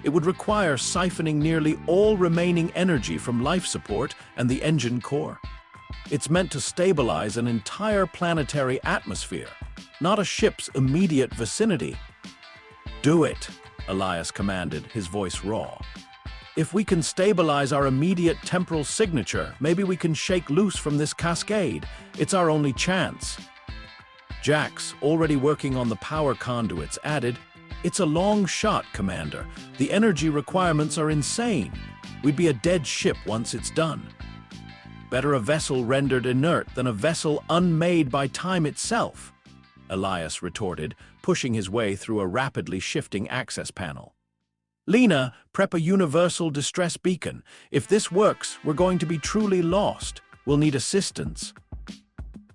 It would require siphoning nearly all remaining energy from life support and the engine core. It's meant to stabilize an entire planetary atmosphere, not a ship's immediate vicinity. "Do it," Elias commanded, his voice raw. "If we can stabilize our immediate temporal signature, maybe we can shake loose from this cascade. It's our only chance." Jax, already working on the power conduits, added, "It's a long shot, Commander. The energy requirements are insane. We'd be a dead ship once it's done." "Better a vessel rendered inert than a vessel unmade by time itself," Elias retorted, pushing his way through a rapidly shifting access panel. "Lena, prep a universal distress beacon. If this works, we're going to be truly lost. We'll need assistance."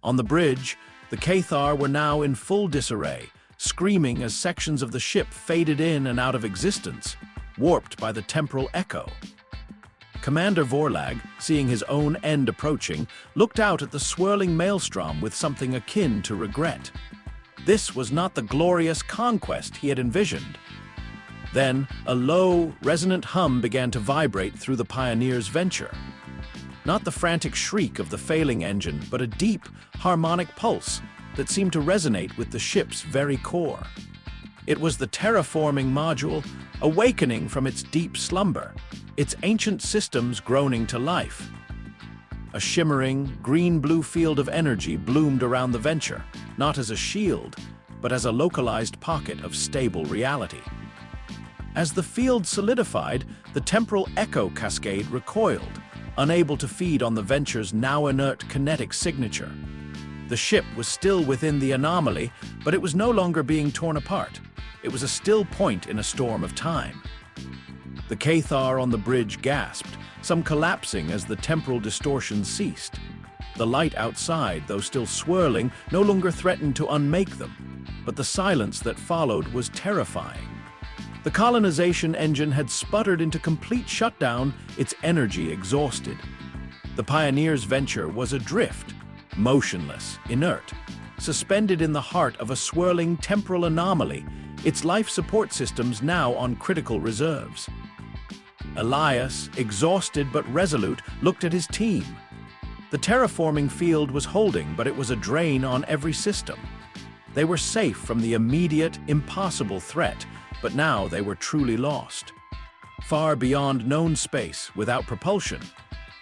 On the bridge, the Cathar were now in full disarray, screaming as sections of the ship faded in and out of existence, warped by the temporal echo. Commander Vorlag, seeing his own end approaching, looked out at the swirling maelstrom with something akin to regret. This was not the glorious conquest he had envisioned. Then, a low, resonant hum began to vibrate through the Pioneer's venture. Not the frantic shriek of the failing engine, but a deep, harmonic pulse that seemed to resonate with the ship's very core. It was the terraforming module, awakening from its deep slumber, its ancient systems groaning to life. A shimmering, green-blue field of energy bloomed around the venture, not as a shield, but as a localized pocket of stable reality. As the field solidified, the temporal echo cascade recoiled, unable to feed on the venture's now-inert kinetic signature. The ship was still within the anomaly, but it was no longer being torn apart. It was a still point in a storm of time. The Cathar on the bridge gasped, some collapsing as the temporal distortion ceased. The light outside, though still swirling, no longer threatened to unmake them, but the silence that followed was terrifying. The colonization engine had sputtered into complete shutdown, its energy exhausted. The Pioneer's venture was adrift, motionless, inert, suspended in the heart of a swirling temporal anomaly, its life support systems now on critical reserves. Elias, exhausted but resolute, looked at his team. The terraforming field was holding, but it was a drain on every system. They were safe from the immediate, impossible threat, but now they were truly lost. Far beyond known space, without propulsion,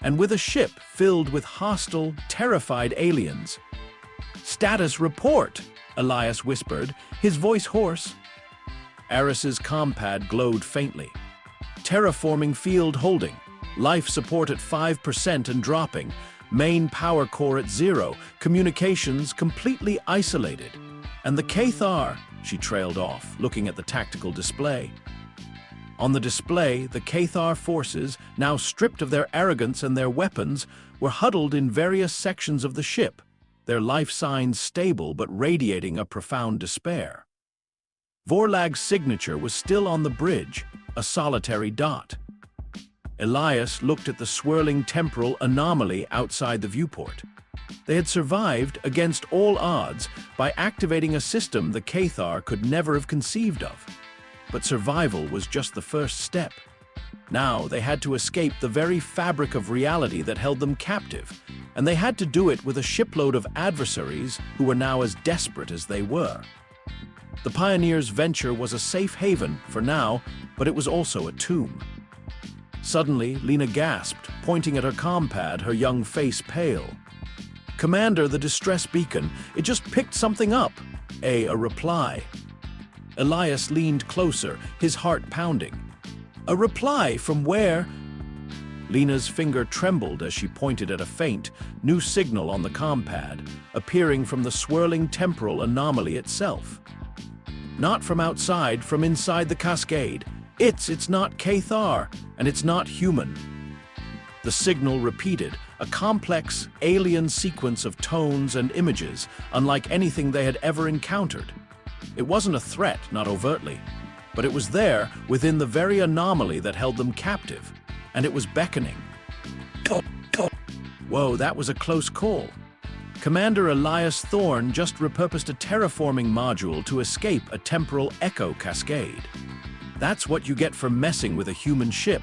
and with a ship filled with hostile, terrified aliens. "Status report," Elias whispered, his voice hoarse. Aris's compad glowed faintly. "Terraforming field holding. Life support at 5% and dropping. Main power core at 0. Communications completely isolated. And the Cathar," she trailed off, looking at the tactical display. On the display, the Cathar forces, now stripped of their arrogance and their weapons, were huddled in various sections of the ship, their life signs stable but radiating a profound despair. Vorlag's signature was still on the bridge, a solitary dot. Elias looked at the swirling temporal anomaly outside the viewport. They had survived against all odds by activating a system the Cathar could never have conceived of. But survival was just the first step. Now they had to escape the very fabric of reality that held them captive, and they had to do it with a shipload of adversaries who were now as desperate as they were. The Pioneer's venture was a safe haven for now, but it was also a tomb. Suddenly, Lena gasped, pointing at her compad, her young face pale. "Commander, the distress beacon, it just picked something up." A reply. Elias leaned closer, his heart pounding. "A reply from where?" Lena's finger trembled as she pointed at a faint, new signal on the compad, appearing from the swirling temporal anomaly itself. "Not from outside, from inside the cascade. It's not Cathar, and it's not human." The signal repeated, a complex, alien sequence of tones and images, unlike anything they had ever encountered. It wasn't a threat, not overtly, but it was there within the very anomaly that held them captive, and it was beckoning. Whoa, that was a close call. Commander Elias Thorne just repurposed a terraforming module to escape a temporal echo cascade. That's what you get for messing with a human ship.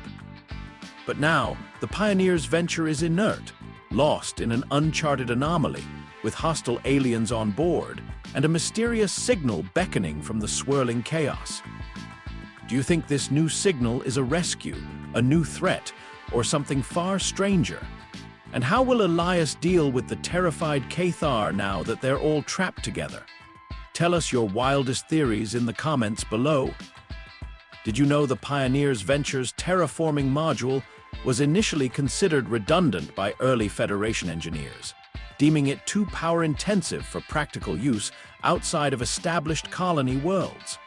But now, the Pioneer's venture is inert, lost in an uncharted anomaly, with hostile aliens on board, and a mysterious signal beckoning from the swirling chaos. Do you think this new signal is a rescue, a new threat, or something far stranger? And how will Elias deal with the terrified Cathar now that they're all trapped together? Tell us your wildest theories in the comments below. Did you know the Pioneers Venture's terraforming module was initially considered redundant by early Federation engineers, deeming it too power-intensive for practical use outside of established colony worlds?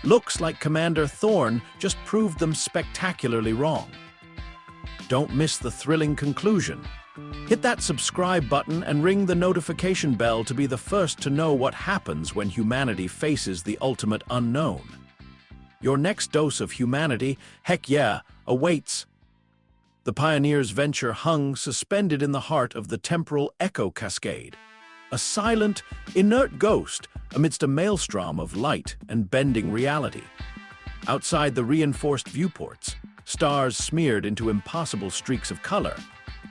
Looks like Commander Thorne just proved them spectacularly wrong. Don't miss the thrilling conclusion. Hit that subscribe button and ring the notification bell to be the first to know what happens when humanity faces the ultimate unknown. Your next dose of humanity, heck yeah, awaits. The Pioneers Venture hung suspended in the heart of the temporal echo cascade, a silent, inert ghost amidst a maelstrom of light and bending reality. Outside the reinforced viewports, stars smeared into impossible streaks of color,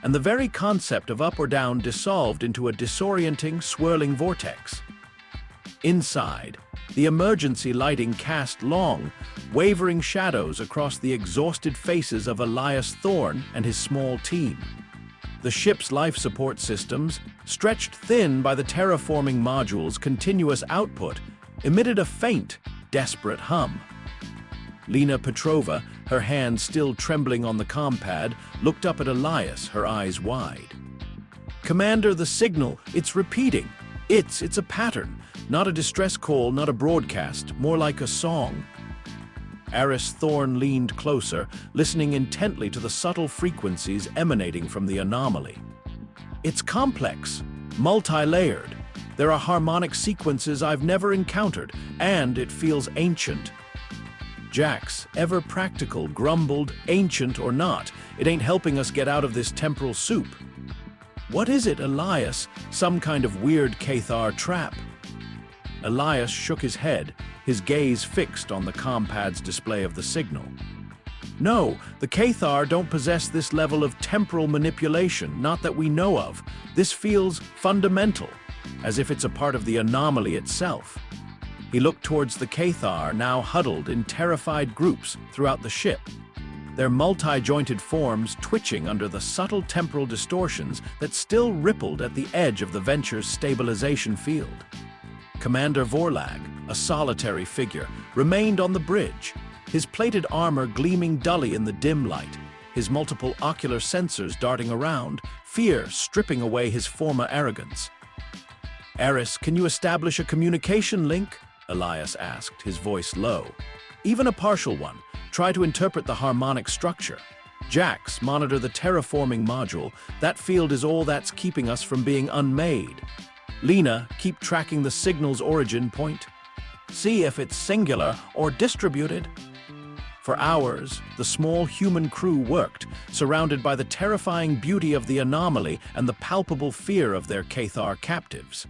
and the very concept of up or down dissolved into a disorienting, swirling vortex. Inside, the emergency lighting cast long, wavering shadows across the exhausted faces of Elias Thorne and his small team. The ship's life support systems, stretched thin by the terraforming module's continuous output, emitted a faint, desperate hum. Lena Petrova, her hand still trembling on the compad, looked up at Elias, her eyes wide. "Commander, the signal, it's repeating. It's a pattern. Not a distress call, not a broadcast, more like a song." Aris Thorne leaned closer, listening intently to the subtle frequencies emanating from the anomaly. "It's complex, multi-layered. There are harmonic sequences I've never encountered, and it feels ancient." Jax, ever practical, grumbled, "Ancient or not, it ain't helping us get out of this temporal soup." "What is it, Elias? Some kind of weird Cathar trap?" Elias shook his head, his gaze fixed on the compad's display of the signal. "No, the Cathar don't possess this level of temporal manipulation, not that we know of. This feels fundamental, as if it's a part of the anomaly itself." He looked towards the Cathar, now huddled in terrified groups throughout the ship, their multi-jointed forms twitching under the subtle temporal distortions that still rippled at the edge of the Venture's stabilization field. Commander Vorlag, a solitary figure, remained on the bridge, his plated armor gleaming dully in the dim light, his multiple ocular sensors darting around, fear stripping away his former arrogance. "Aris, can you establish a communication link?" Elias asked, his voice low. "Even a partial one. Try to interpret the harmonic structure. Jax, monitor the terraforming module. That field is all that's keeping us from being unmade. Lena, keep tracking the signal's origin point. See if it's singular or distributed." For hours, the small human crew worked, surrounded by the terrifying beauty of the anomaly and the palpable fear of their Cathar captives.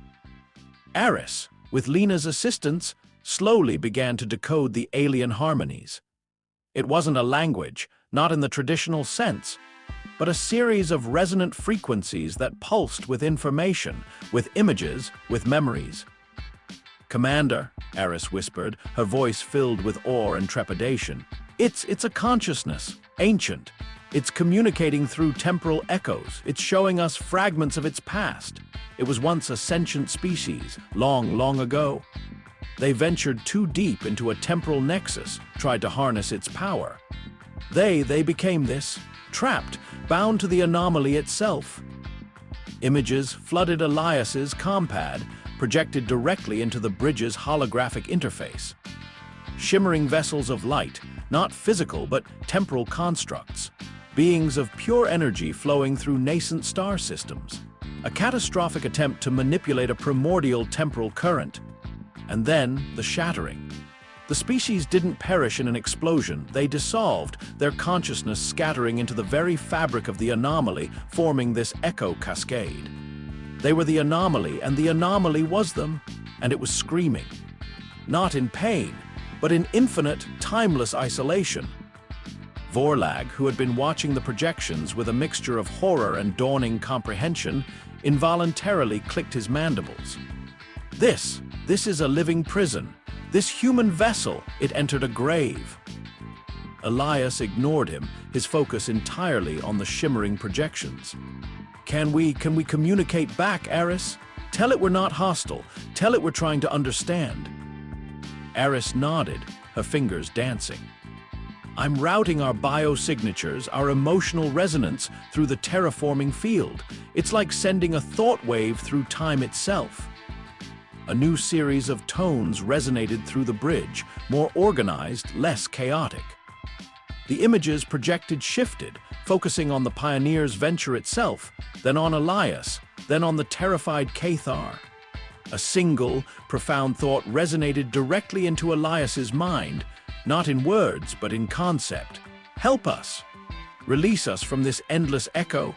Aris, with Lena's assistance, slowly began to decode the alien harmonies. It wasn't a language, not in the traditional sense, but a series of resonant frequencies that pulsed with information, with images, with memories. "Commander," Aris whispered, her voice filled with awe and trepidation, It's a consciousness, ancient. It's communicating through temporal echoes. It's showing us fragments of its past. It was once a sentient species, long, long ago. They ventured too deep into a temporal nexus, tried to harness its power. They became this, trapped, bound to the anomaly itself. Images flooded Elias's compad, projected directly into the bridge's holographic interface. Shimmering vessels of light, not physical but temporal constructs. Beings of pure energy flowing through nascent star systems. A catastrophic attempt to manipulate a primordial temporal current. And then, the shattering. The species didn't perish in an explosion, they dissolved, their consciousness scattering into the very fabric of the anomaly, forming this echo cascade. They were the anomaly, and the anomaly was them, and it was screaming. Not in pain, but in infinite, timeless isolation. Vorlag, who had been watching the projections with a mixture of horror and dawning comprehension, involuntarily clicked his mandibles. This is a living prison. This human vessel, it entered a grave. Elias ignored him, his focus entirely on the shimmering projections. Can we communicate back, Eris? Tell it we're not hostile. Tell it we're trying to understand. Eris nodded, her fingers dancing. I'm routing our biosignatures, our emotional resonance, through the terraforming field. It's like sending a thought wave through time itself. A new series of tones resonated through the bridge, more organized, less chaotic. The images projected shifted, focusing on the Pioneer's venture itself, then on Elias, then on the terrified Cathar. A single, profound thought resonated directly into Elias's mind, not in words, but in concept. Help us. Release us from this endless echo.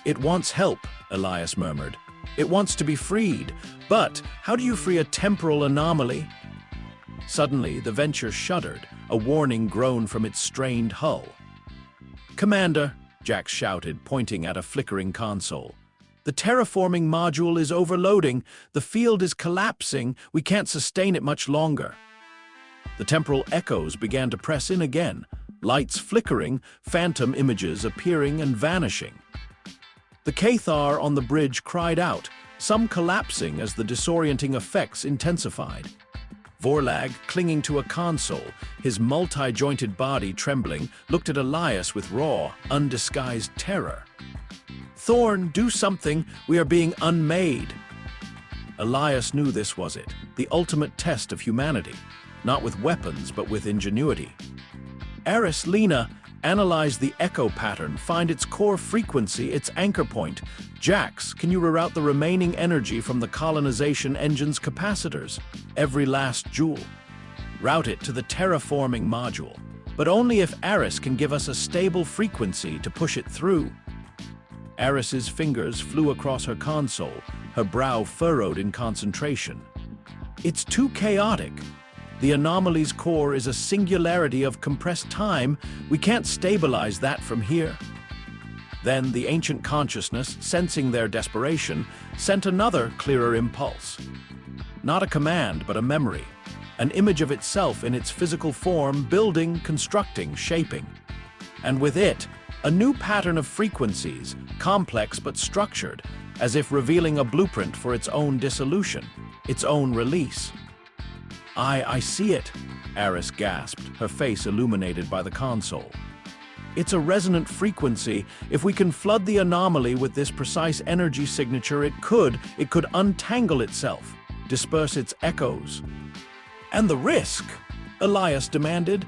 It wants help, Elias murmured. It wants to be freed. But how do you free a temporal anomaly? Suddenly, the venture shuddered, a warning groan from its strained hull. Commander, Jax shouted, pointing at a flickering console. The terraforming module is overloading. The field is collapsing. We can't sustain it much longer. The temporal echoes began to press in again, lights flickering, phantom images appearing and vanishing. The Cathar on the bridge cried out, some collapsing as the disorienting effects intensified. Vorlag, clinging to a console, his multi-jointed body trembling, looked at Elias with raw, undisguised terror. Thorn, do something. We are being unmade. Elias knew this was it, the ultimate test of humanity, not with weapons but with ingenuity. Eris, Lena, analyze the echo pattern, find its core frequency, its anchor point. Jax, can you reroute the remaining energy from the colonization engine's capacitors? Every last joule. Route it to the terraforming module, but only if Eris can give us a stable frequency to push it through. Eris's fingers flew across her console, her brow furrowed in concentration. It's too chaotic. The anomaly's core is a singularity of compressed time. We can't stabilize that from here. Then the ancient consciousness, sensing their desperation, sent another, clearer impulse. Not a command, but a memory. An image of itself in its physical form, building, constructing, shaping. And with it, a new pattern of frequencies, complex but structured, as if revealing a blueprint for its own dissolution, its own release. I see it, Eris gasped, her face illuminated by the console. It's a resonant frequency. If we can flood the anomaly with this precise energy signature, it could untangle itself, disperse its echoes. And the risk? Elias demanded.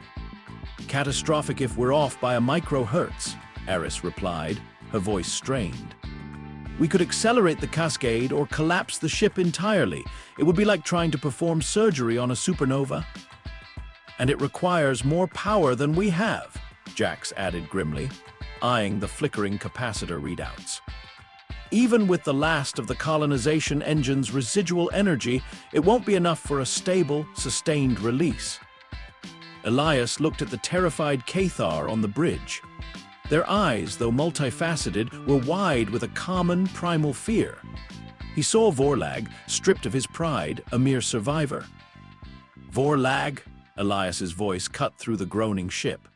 Catastrophic if we're off by a microhertz, Eris replied, her voice strained. We could accelerate the cascade or collapse the ship entirely. It would be like trying to perform surgery on a supernova. And it requires more power than we have, Jax added grimly, eyeing the flickering capacitor readouts. Even with the last of the colonization engine's residual energy, it won't be enough for a stable, sustained release. Elias looked at the terrified Cathar on the bridge. Their eyes, though multifaceted, were wide with a common, primal fear. He saw Vorlag, stripped of his pride, a mere survivor. Vorlag, Elias's voice cut through the groaning ship.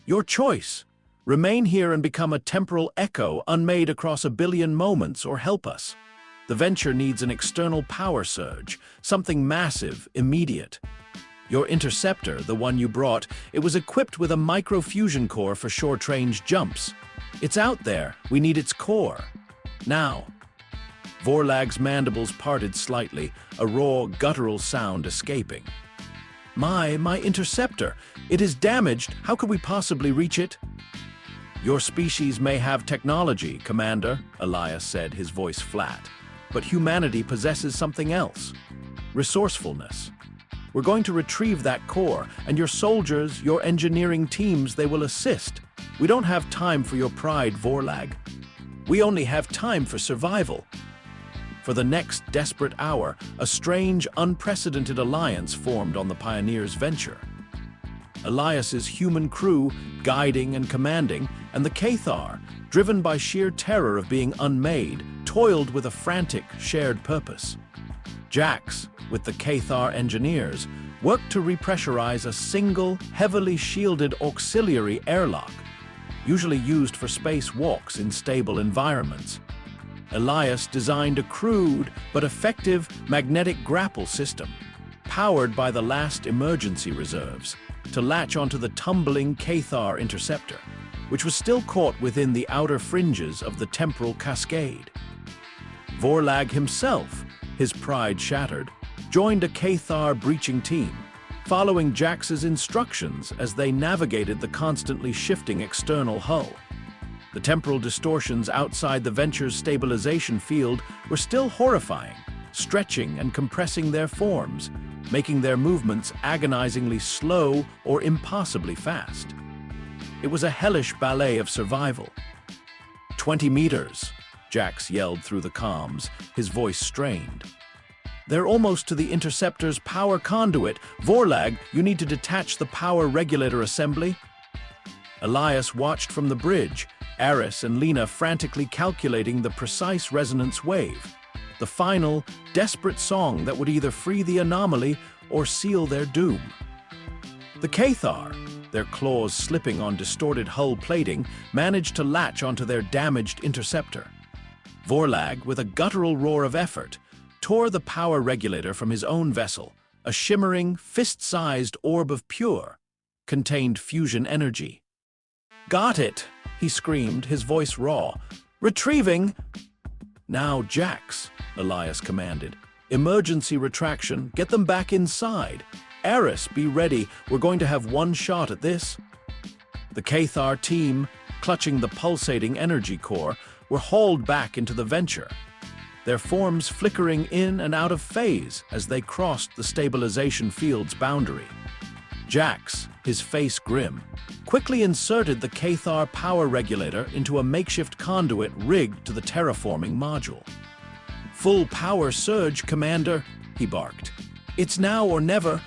Your choice. Remain here and become a temporal echo unmade across a billion moments, or help us. The venture needs an external power surge, something massive, immediate. Your interceptor, the one you brought, it was equipped with a microfusion core for short-range jumps. It's out there. We need its core. Now. Vorlag's mandibles parted slightly, a raw, guttural sound escaping. My interceptor. It is damaged. How could we possibly reach it? Your species may have technology, Commander, Elias said, his voice flat. But humanity possesses something else. Resourcefulness. We're going to retrieve that core, and your soldiers, your engineering teams, they will assist. We don't have time for your pride, Vorlag. We only have time for survival. For the next desperate hour, a strange, unprecedented alliance formed on the Pioneer's venture. Elias's human crew guiding and commanding, and the Cathar, driven by sheer terror of being unmade, toiled with a frantic, shared purpose. Jax, with the Cathar engineers, worked to repressurize a single, heavily shielded auxiliary airlock, usually used for space walks in stable environments. Elias designed a crude but effective magnetic grapple system, powered by the last emergency reserves, to latch onto the tumbling Cathar interceptor, which was still caught within the outer fringes of the temporal cascade. Vorlag himself, his pride shattered, joined a Cathar breaching team, following Jax's instructions as they navigated the constantly shifting external hull. The temporal distortions outside the Venture's stabilization field were still horrifying, stretching and compressing their forms, making their movements agonizingly slow or impossibly fast. It was a hellish ballet of survival. 20 meters, Jax yelled through the comms, his voice strained. They're almost to the interceptor's power conduit. Vorlag, you need to detach the power regulator assembly. Elias watched from the bridge, Aris and Lena frantically calculating the precise resonance wave, the final, desperate song that would either free the anomaly or seal their doom. The Cathar, their claws slipping on distorted hull plating, managed to latch onto their damaged interceptor. Vorlag, with a guttural roar of effort, tore the power regulator from his own vessel, a shimmering, fist-sized orb of pure, contained fusion energy. "Got it!" he screamed, his voice raw. "Retrieving!" "Now, Jax," Elias commanded. "Emergency retraction, get them back inside. Aris, be ready, we're going to have one shot at this." The Cathar team, clutching the pulsating energy core, were hauled back into the Venture, their forms flickering in and out of phase as they crossed the stabilization field's boundary. Jax, his face grim, quickly inserted the Cathar power regulator into a makeshift conduit rigged to the terraforming module. "Full power surge, Commander," he barked. "It's now or never."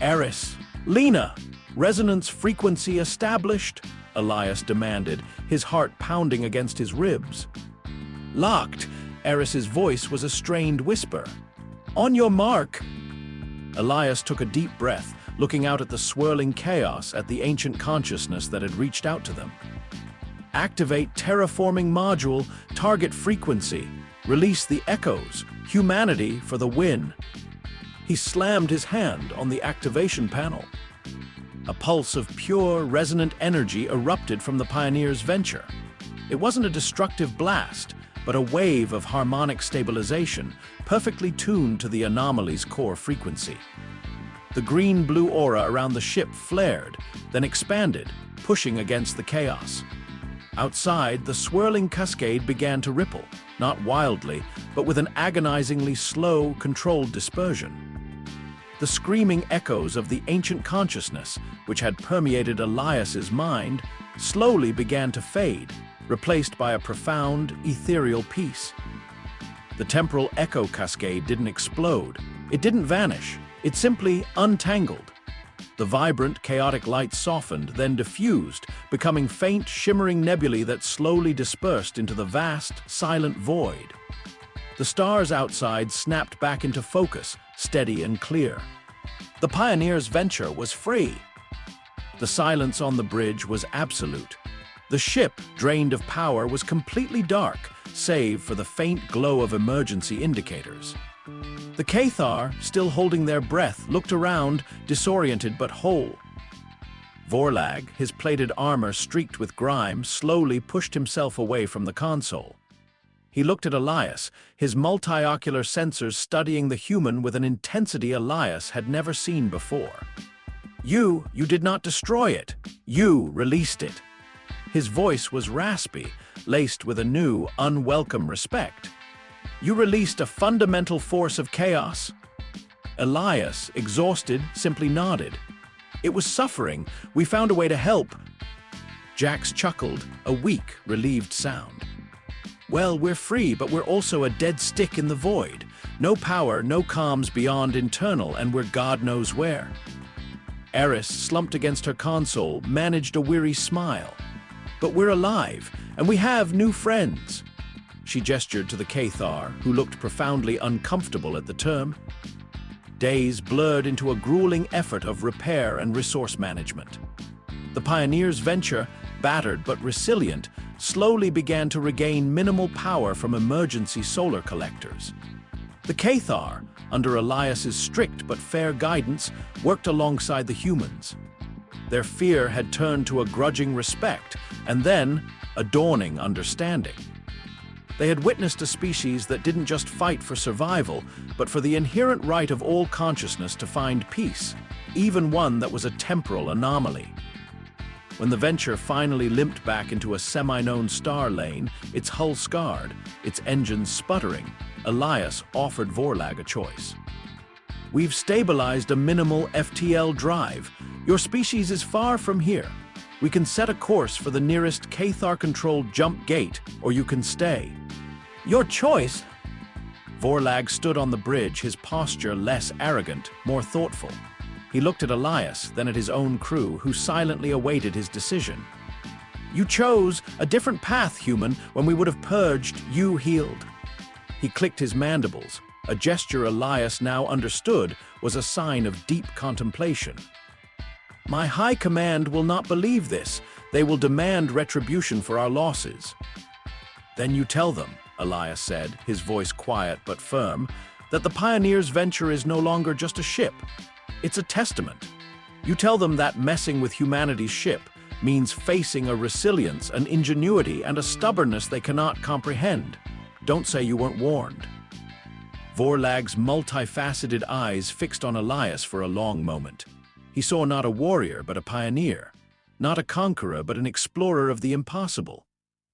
"Aris, Lena, resonance frequency established?" Elias demanded, his heart pounding against his ribs. "Locked," Aris's voice was a strained whisper. "On your mark." Elias took a deep breath, looking out at the swirling chaos at the ancient consciousness that had reached out to them. "Activate terraforming module, target frequency, release the echoes, humanity for the win." He slammed his hand on the activation panel. A pulse of pure, resonant energy erupted from the Pioneer's Venture. It wasn't a destructive blast, but a wave of harmonic stabilization, perfectly tuned to the anomaly's core frequency. The green-blue aura around the ship flared, then expanded, pushing against the chaos. Outside, the swirling cascade began to ripple, not wildly, but with an agonizingly slow, controlled dispersion. The screaming echoes of the ancient consciousness, which had permeated Elias's mind, slowly began to fade, replaced by a profound, ethereal peace. The temporal echo cascade didn't explode. It didn't vanish. It simply untangled. The vibrant, chaotic light softened, then diffused, becoming faint, shimmering nebulae that slowly dispersed into the vast, silent void. The stars outside snapped back into focus, steady and clear. The Pioneer's Venture was free. The silence on the bridge was absolute. The ship, drained of power, was completely dark, save for the faint glow of emergency indicators. The Cathar, still holding their breath, looked around, disoriented but whole. Vorlag, his plated armor streaked with grime, slowly pushed himself away from the console. He looked at Elias, his multi-ocular sensors studying the human with an intensity Elias had never seen before. You did not destroy it. You released it." His voice was raspy, laced with a new, unwelcome respect. "You released a fundamental force of chaos." Elias, exhausted, simply nodded. "It was suffering. We found a way to help." Jax chuckled, a weak, relieved sound. "Well, we're free, but we're also a dead stick in the void. No power, no comms beyond internal, and we're God knows where." Eris, slumped against her console, managed a weary smile. "But we're alive, and we have new friends." She gestured to the Cathar, who looked profoundly uncomfortable at the term. Days blurred into a grueling effort of repair and resource management. The Pioneers' venture, battered but resilient, slowly began to regain minimal power from emergency solar collectors. The Cathar, under Elias's strict but fair guidance, worked alongside the humans. Their fear had turned to a grudging respect, and then a dawning understanding. They had witnessed a species that didn't just fight for survival, but for the inherent right of all consciousness to find peace, even one that was a temporal anomaly. When the venture finally limped back into a semi-known star lane, its hull scarred, its engines sputtering, Elias offered Vorlag a choice. "We've stabilized a minimal FTL drive. Your species is far from here. We can set a course for the nearest Cathar-controlled jump gate, or you can stay." "Your choice." Vorlag stood on the bridge, his posture less arrogant, more thoughtful. He looked at Elias, then at his own crew, who silently awaited his decision. "You chose a different path, human. When we would have purged, you healed." He clicked his mandibles. A gesture Elias now understood was a sign of deep contemplation. "My high command will not believe this. They will demand retribution for our losses." "Then you tell them," Elias said, his voice quiet but firm, "that the Pioneers' venture is no longer just a ship. It's a testament. You tell them that messing with humanity's ship means facing a resilience, an ingenuity, and a stubbornness they cannot comprehend. Don't say you weren't warned." Vorlag's multifaceted eyes fixed on Elias for a long moment. He saw not a warrior but a pioneer, not a conqueror but an explorer of the impossible.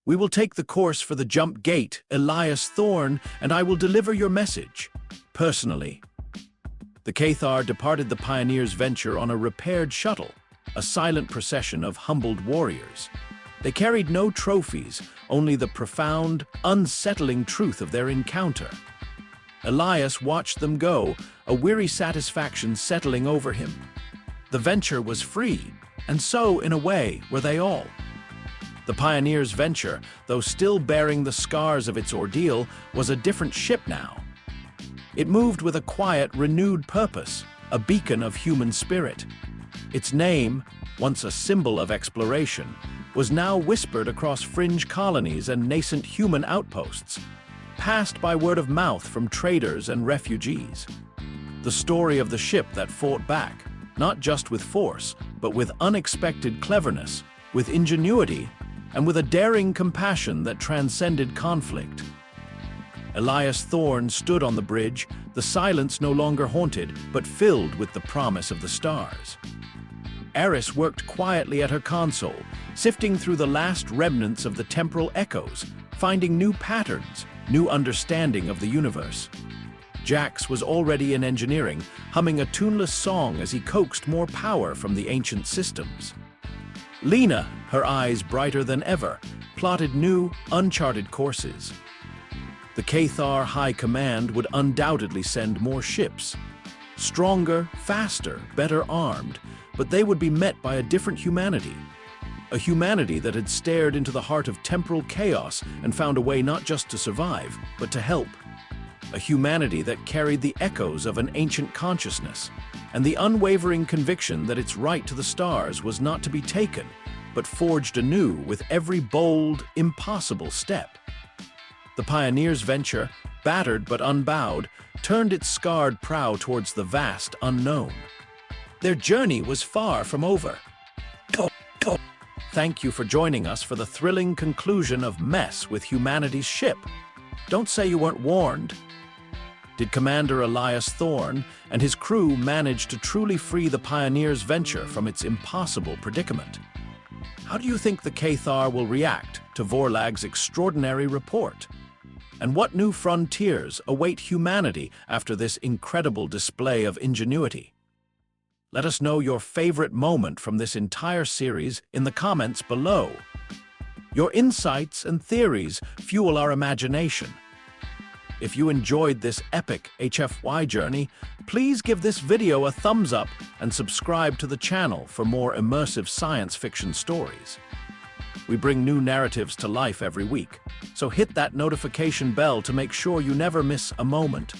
"We will take the course for the jump gate, Elias Thorne, and I will deliver your message, personally." The Cathar departed the Pioneers' venture on a repaired shuttle, a silent procession of humbled warriors. They carried no trophies, only the profound, unsettling truth of their encounter. Elias watched them go, a weary satisfaction settling over him. The venture was free, and so, in a way, were they all. The Pioneers' venture, though still bearing the scars of its ordeal, was a different ship now. It moved with a quiet, renewed purpose, a beacon of human spirit. Its name, once a symbol of exploration, was now whispered across fringe colonies and nascent human outposts, passed by word of mouth from traders and refugees. The story of the ship that fought back, not just with force, but with unexpected cleverness, with ingenuity, and with a daring compassion that transcended conflict. Elias Thorne stood on the bridge, the silence no longer haunted, but filled with the promise of the stars. Eris worked quietly at her console, sifting through the last remnants of the temporal echoes, finding new patterns, new understanding of the universe. Jax was already in engineering, humming a tuneless song as he coaxed more power from the ancient systems. Lena, her eyes brighter than ever, plotted new, uncharted courses. The Cathar High Command would undoubtedly send more ships. Stronger, faster, better armed, but they would be met by a different humanity. A humanity that had stared into the heart of temporal chaos and found a way not just to survive, but to help. A humanity that carried the echoes of an ancient consciousness, and the unwavering conviction that its right to the stars was not to be taken, but forged anew with every bold, impossible step. The Pioneers' venture, battered but unbowed, turned its scarred prow towards the vast unknown. Their journey was far from over. Thank you for joining us for the thrilling conclusion of Mess with Humanity's ship. Don't say you weren't warned. Did Commander Elias Thorne and his crew manage to truly free the Pioneers' venture from its impossible predicament? How do you think the Cathar will react to Vorlag's extraordinary report? And what new frontiers await humanity after this incredible display of ingenuity? Let us know your favorite moment from this entire series in the comments below. Your insights and theories fuel our imagination. If you enjoyed this epic HFY journey, please give this video a thumbs up and subscribe to the channel for more immersive science fiction stories. We bring new narratives to life every week, so hit that notification bell to make sure you never miss a moment.